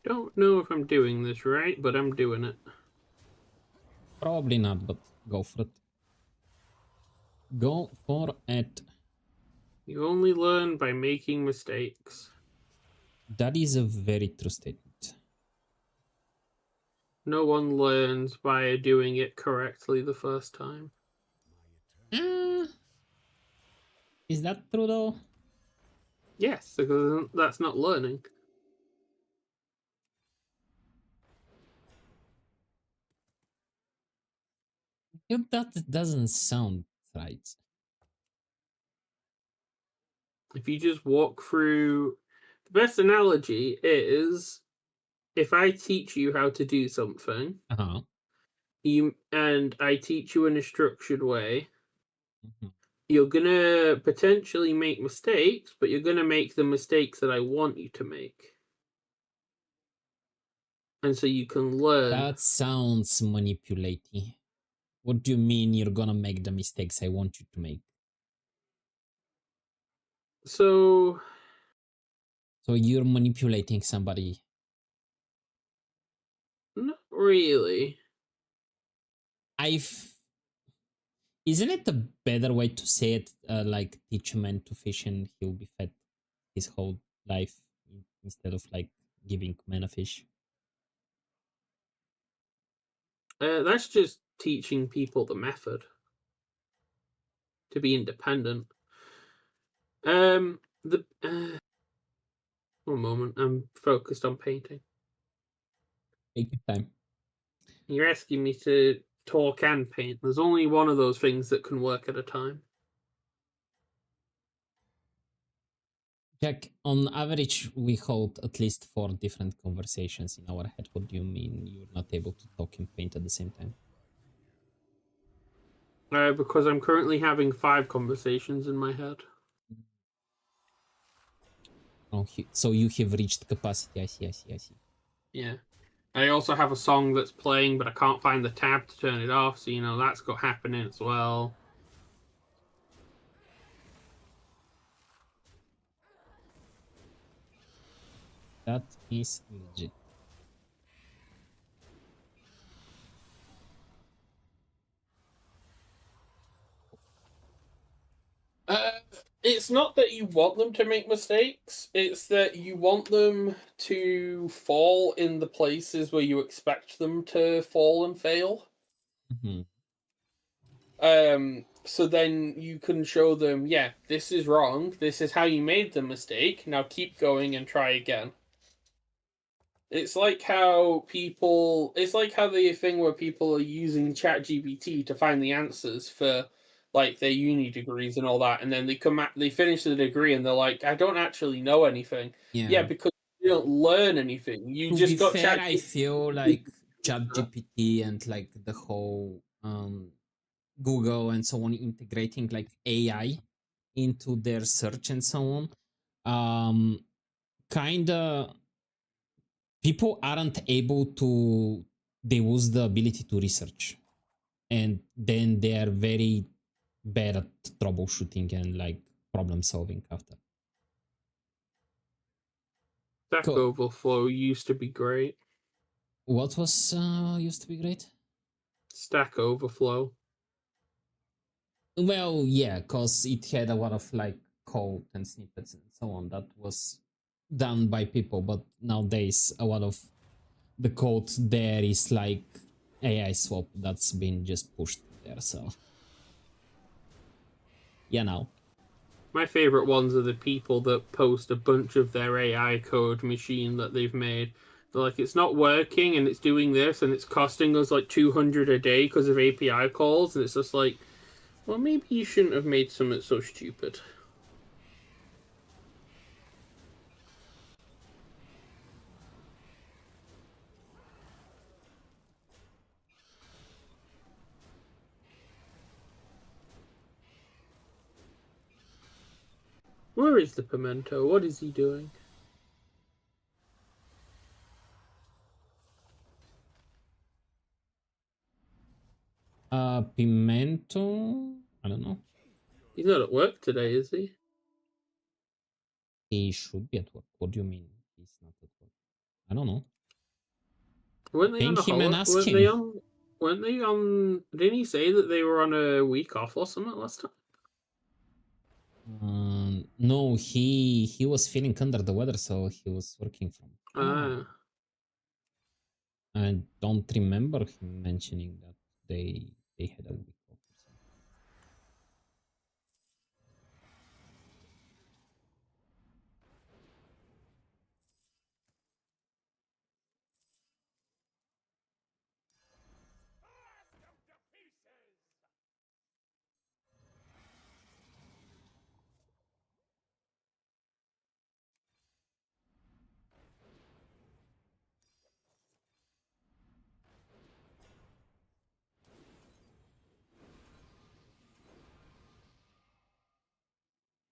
Don't know if I'm doing this right, but I'm doing it. Probably not, but go for it. Go for it. You only learn by making mistakes. That is a very true statement. No one learns by doing it correctly the first time. Uh, is that true though? Yes, because that's not learning. Yeah, that doesn't sound right. If you just walk through, the best analogy is if I teach you how to do something, Uh-huh. and I teach you in a structured way, Mhm. you're gonna potentially make mistakes, but you're gonna make the mistakes that I want you to make. And so you can learn. That sounds manipulating. What do you mean you're gonna make the mistakes I want you to make? So So you're manipulating somebody. not really. I've Isn't it a better way to say it? Like teach a man to fish and he'll be fed his whole life instead of like giving man a fish. That's just teaching people the method to be independent. The one moment, I'm focused on painting. Take your time. You're asking me to talk and paint. There's only one of those things that can work at a time. Jack, on average, we hold at least 4 different conversations in our head. What do you mean you're not able to talk and paint at the same time? Because I'm currently having 5 conversations in my head. Oh, so you have reached capacity. I see. Yeah. I also have a song that's playing, but I can't find the tab to turn it off, so that's got happening as well. That is legit. It's not that you want them to make mistakes, it's that you want them to fall in the places where you expect them to fall and fail. Mm-hmm. So then you can show them, yeah, this is wrong, this is how you made the mistake, now keep going and try again. It's like how the thing where people are using ChatGPT to find the answers for like their uni degrees and all that, and then they finish the degree and they're like, I don't actually know anything. Yeah, because you don't learn anything. You To just be got fair, I ChatGPT. feel like ChatGPT and like the whole Google and so on integrating like AI into their search and so on. Kinda people aren't able to, they lose the ability to research, and then they are very bad at troubleshooting and like problem solving after. Stack Cool. Overflow used to be great. What was used to be great? Stack Overflow. Well, yeah, because it had a lot of like code and snippets and so on that was done by people, but nowadays a lot of the code there is like AI swap that's been just pushed there. So yeah, now My favorite ones are the people that post a bunch of their AI code machine that they've made. They're like, it's not working and it's doing this and it's costing us like 200 a day because of API calls. And it's just like, well, maybe you shouldn't have made something so stupid. Where is the pimento? What is he doing? Pimento, I don't know. He's not at work today, is he? He should be at work. What do you mean he's not at work? I don't know. Weren't they on Ping a him and holiday? ask Weren't him. they on? Weren't they on? Didn't he say that they were on a week off or something last time? No, he was feeling under the weather, so he was working from home. I don't remember him mentioning that they had a week off or something.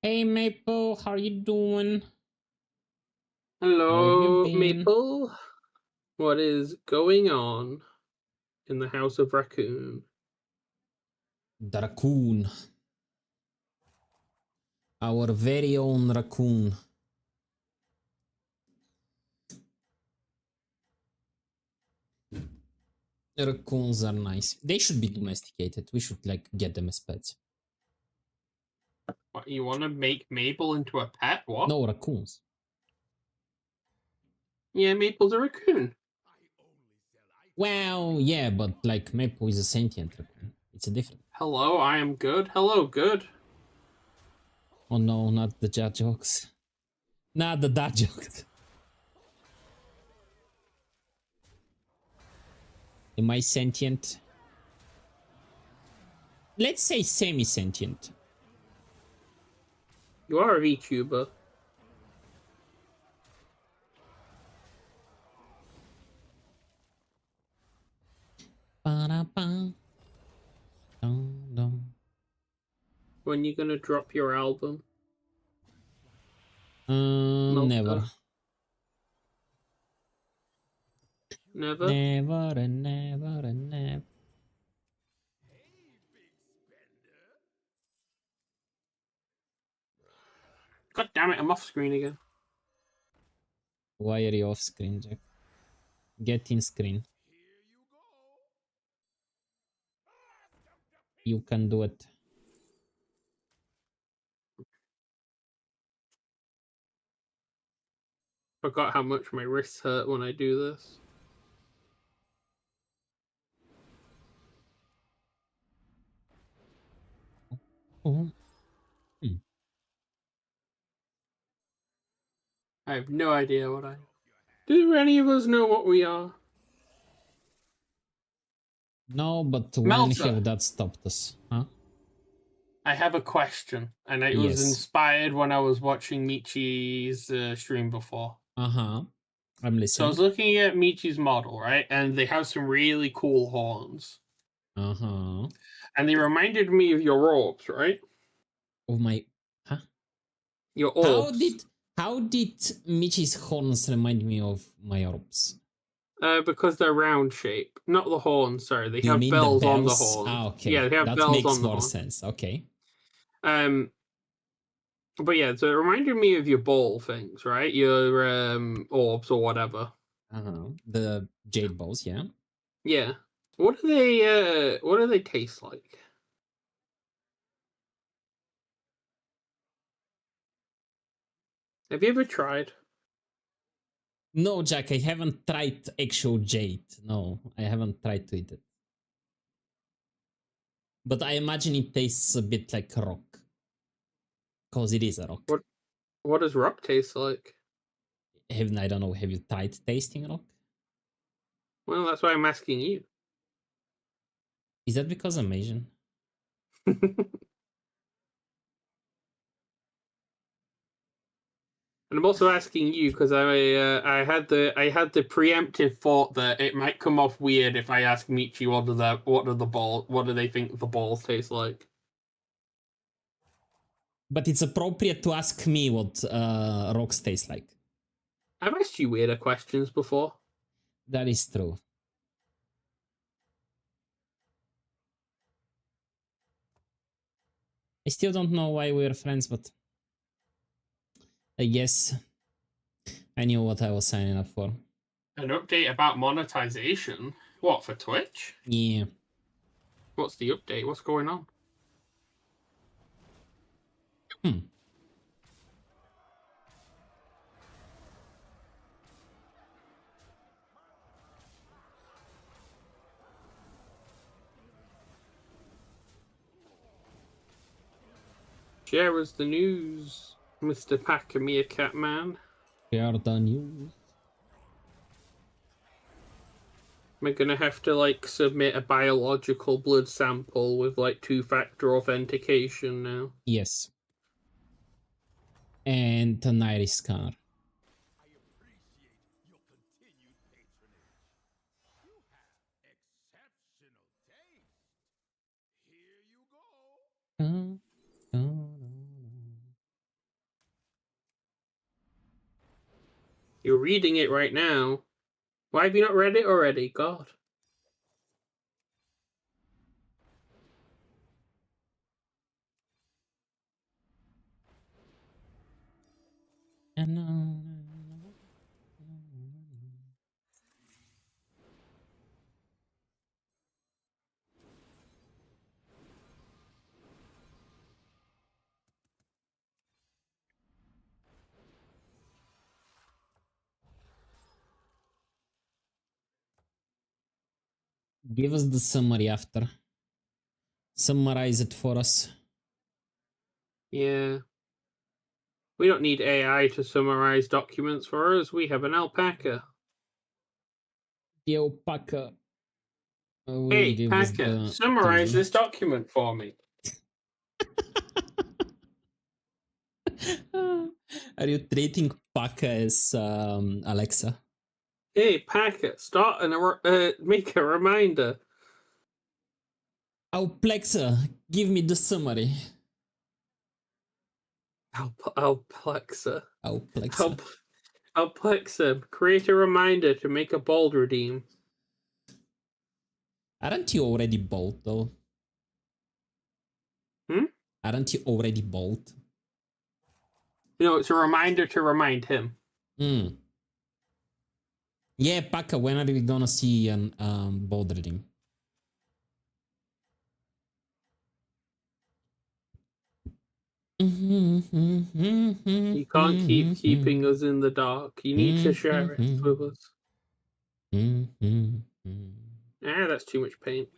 Hey Maple, how you doing? Hello, been? Maple. What is going on in the House of Raccoon? The raccoon. Our very own raccoon. Raccoons are nice. They should be domesticated. We should like get them as pets. What, you want to make Maple into a pet? What? No raccoons. Yeah, Maple's a raccoon. Well, yeah, but like Maple is a sentient raccoon. It's a different. Hello, I am good. Hello, good. Oh no, not the dad jokes. Not the dad jokes. Am I sentient? Let's say semi-sentient. You are a VTuber. Ba-da-ba. Dum, dum. When you gonna drop your album? Malta? Never. Never? Never and never and never. God damn it, I'm off screen again. Why are you off screen, Jack? Get in screen. You can do it. Forgot how much my wrists hurt when I do this. Oh. I have no idea what I... Do any of us know what we are? No, but when Melter. have that stopped us? Huh? I have a question, and it was Yes. inspired when I was watching Michi's stream before. Uh-huh. I'm So I listening. was looking at Michi's model, right? And they have some really cool horns. Uh-huh. And they reminded me of your orbs, right? Of my... Huh? Your orbs. How did Michi's horns remind me of my orbs? Because they're round shape. Not the horns, sorry. They Do you have mean bells the on the bells? horn. Ah, okay. Yeah, they have that bells makes on the more horn. sense. Okay. But yeah, so it reminded me of your ball things, right? Your orbs or whatever. Uh-huh. The jade balls, yeah. Yeah. What do they taste like? Have you ever tried? No, Jack, I haven't tried actual jade. No, I haven't tried to eat it. But I imagine it tastes a bit like rock. Because it is a rock. What does rock taste like? I don't know, have you tried tasting rock? Well, that's why I'm asking you. Is that because I'm Asian? And I'm also asking you because I had the preemptive thought that it might come off weird if I ask Michi what do they think the balls taste like? But it's appropriate to ask me what rocks taste like. I've asked you weirder questions before. That is true. I still don't know why we're friends, but I guess I knew what I was signing up for. An update about monetization? What, for Twitch? Yeah. What's the update? What's going on? Share us the news, Mr. Packer Meerkat Man. Share the news. Am I gonna have to like submit a biological blood sample with like 2-factor authentication now? Yes. And an iris scanner. You're reading it right now. Why have you not read it already? God. Give us the summary after. Summarize it for us. Yeah. We don't need AI to summarize documents for us. We have an alpaca. The alpaca will Hey, give us Paca, the summarize TV. this document for me. Are you treating Paca as Alexa? Hey, Paca, start and make a reminder. Alexa, give me the summary. Alplexa. Alexa. Alplexa, create a reminder to make a bold redeem. Aren't you already bold though? Aren't you already bold? You know, it's a reminder to remind him. Yeah, Paca, when are we gonna see an bold reading? You can't keep keeping us in the dark. You need to share it with us. Ah, that's too much paint.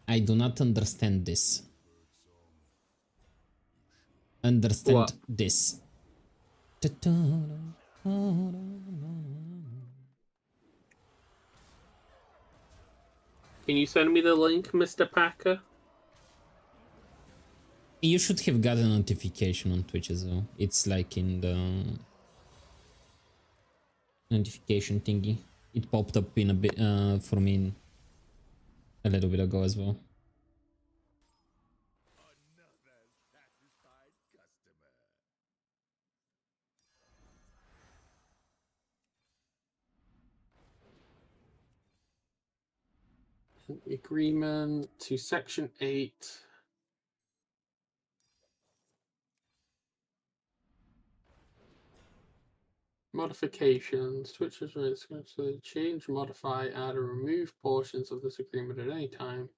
I do not understand this. Understand What? this. Can you send me the link, Mr. Packer? You should have got a notification on Twitch as well. It's like in the notification thingy. It popped up in a bit for me a little bit ago as well. Another satisfied customer. Agreement to Section 8. Modifications. Twitch is going to change, modify, add, or remove portions of this agreement at any time.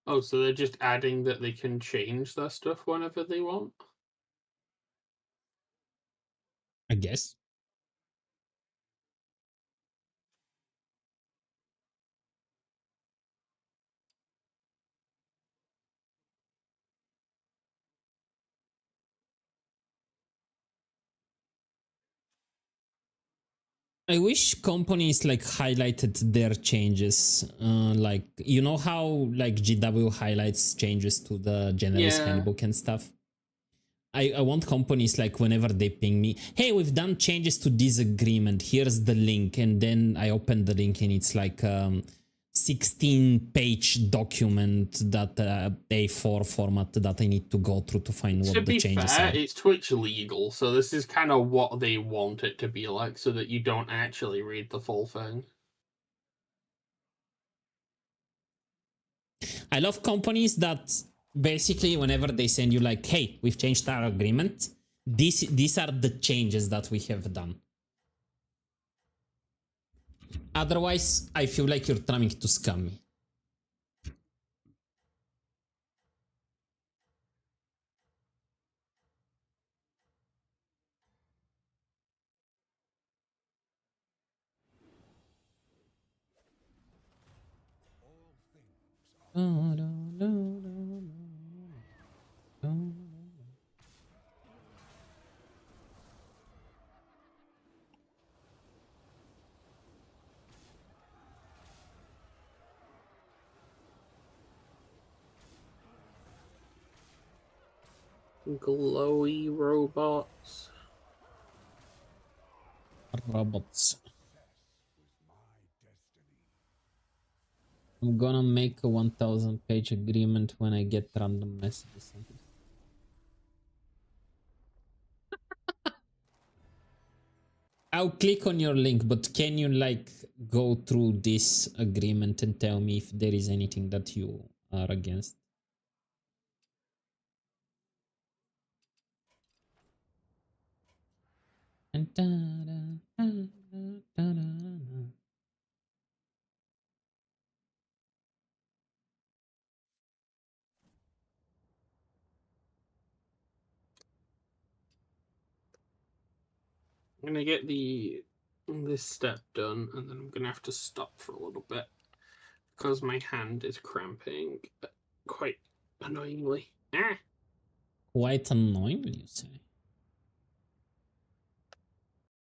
Oh, so they're just adding that they can change their stuff whenever they want? I guess. I wish companies like highlighted their changes. Like, you know how like GW highlights changes to the generalist Yeah. handbook and stuff? I want companies like whenever they ping me, hey, we've done changes to this agreement, here's the link, and then I open the link and it's like 16-page document that A4 format that I need to go through to find what To the be changes fair, are. it's Twitch legal, so this is kind of what they want it to be like, so that you don't actually read the full thing. I love companies that basically whenever they send you like, hey, we've changed our agreement, these are the changes that we have done. Otherwise, I feel like you're trying to scam me. Glowy robots. Robots. I'm gonna make a 1000 page agreement when I get random messages. I'll click on your link, but can you like go through this agreement and tell me if there is anything that you are against? I'm gonna get this step done, and then I'm gonna have to stop for a little bit because my hand is cramping quite annoyingly. Ah. Quite annoying, you say?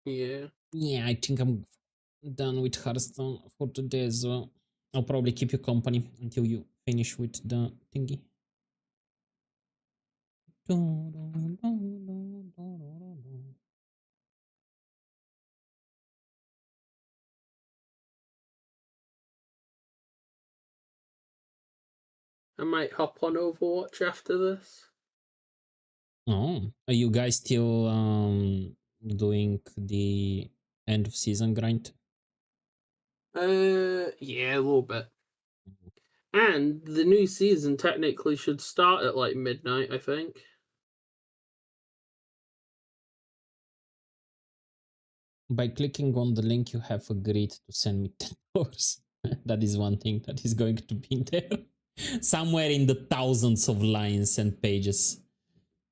Yeah. Yeah, I think I'm done with Hearthstone for today as well. I'll probably keep you company until you finish with the thingy. I might hop on Overwatch after this. Oh, are you guys still doing the end of season grind? Yeah, a little bit. And the new season technically should start at like midnight, I think. By clicking on the link, you have agreed to send me $10. That is one thing that is going to be there. Somewhere in the thousands of lines and pages.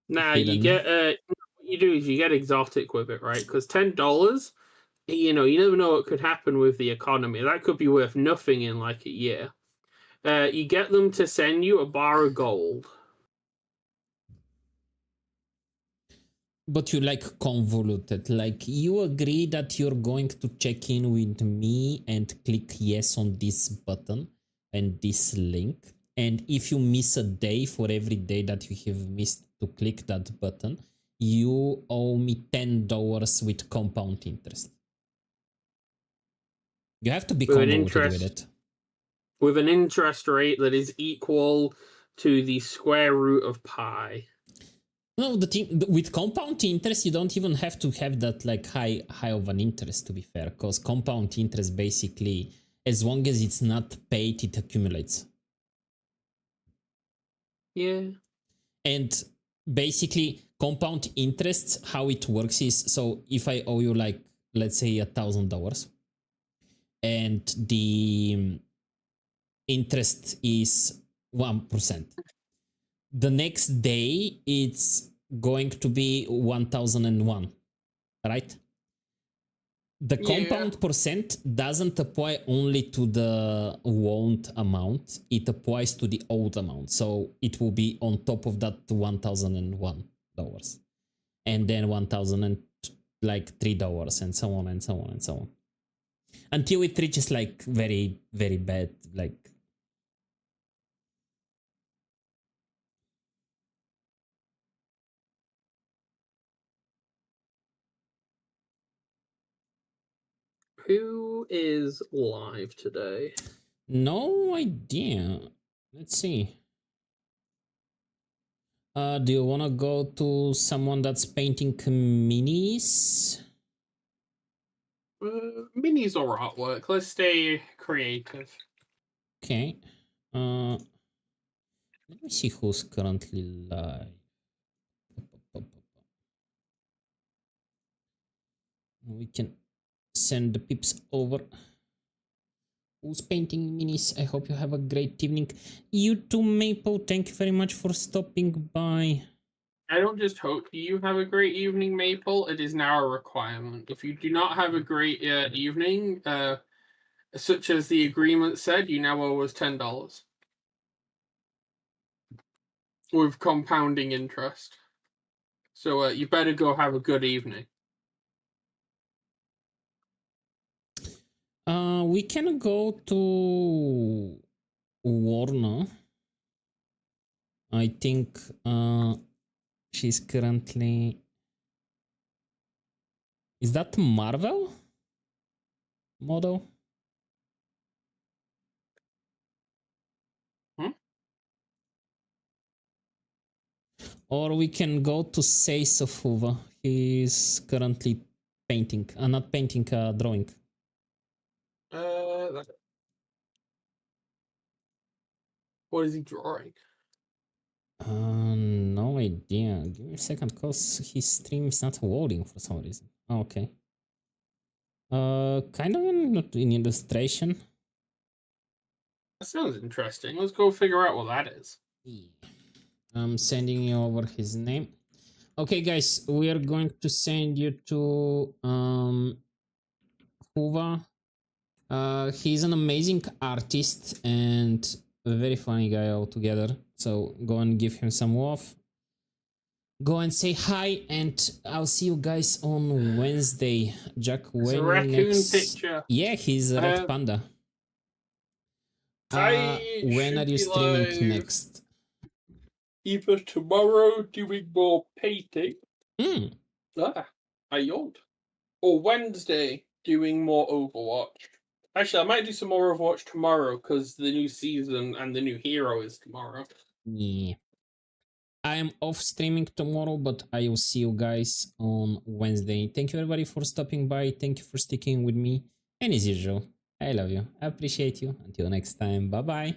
Nah, hidden. you get what you do is you get exotic with it, right? Because $10, you never know what could happen with the economy. That could be worth nothing in like a year. You get them to send you a bar of gold. But you like convoluted, like you agree that you're going to check in with me and click yes on this button and this link. And if you miss a day for every day that you have missed to click that button, you owe me $10 with compound interest. You have to be convoluted with it. With an interest rate that is equal to the square root of pi. No, the thing with compound interest, you don't even have to have that like high of an interest, to be fair, because compound interest basically, as long as it's not paid, it accumulates. Yeah. And basically, compound interest, how it works is, so if I owe you like, let's say $1,000, and the interest is 1%. The next day, it's going to be 1001, right? The compound percent doesn't apply only to the loaned amount, it applies to the owed amount. So it will be on top of that $1,001. And then $1,003 and so on and so on and so on. Until it reaches like very, very bad, like Who is live today? no idea. Let's see. Do you want to go to someone that's painting minis? Minis or artwork. Let's stay creative. Okay. Let me see who's currently live. We can send the pips over. Who's painting minis? I hope you have a great evening. You too, Maple. Thank you very much for stopping by. I don't just hope you have a great evening, Maple. It is now a requirement. If you do not have a great evening, such as the agreement said, you now owe us $10 with compounding interest. So you better go have a good evening. We can go to Warner. I think She's currently... Is that Marvel model? Or we can go to Seis of Huva. He's currently painting. Not painting, drawing. What is he drawing? No idea. Give me a second, cause his stream is not loading for some reason. Oh, okay. Kind of in illustration. That sounds interesting. Let's go figure out what that is. Yeah. I'm sending you over his name. Okay, guys, we are going to send you to Huva. He's an amazing artist and a very funny guy altogether. So go and give him some love. Go and say hi, and I'll see you guys on Wednesday. Jack, It's a when raccoon next? picture. Yeah, he's a red panda. When should are you be streaming live next? Either tomorrow doing more painting. Hmm. I yawned. Or Wednesday doing more Overwatch. Actually, I might do some more Overwatch tomorrow because the new season and the new hero is tomorrow. Yeah. I am off streaming tomorrow, but I will see you guys on Wednesday. Thank you everybody for stopping by. Thank you for sticking with me. And as usual, I love you. I appreciate you. Until next time. Bye bye.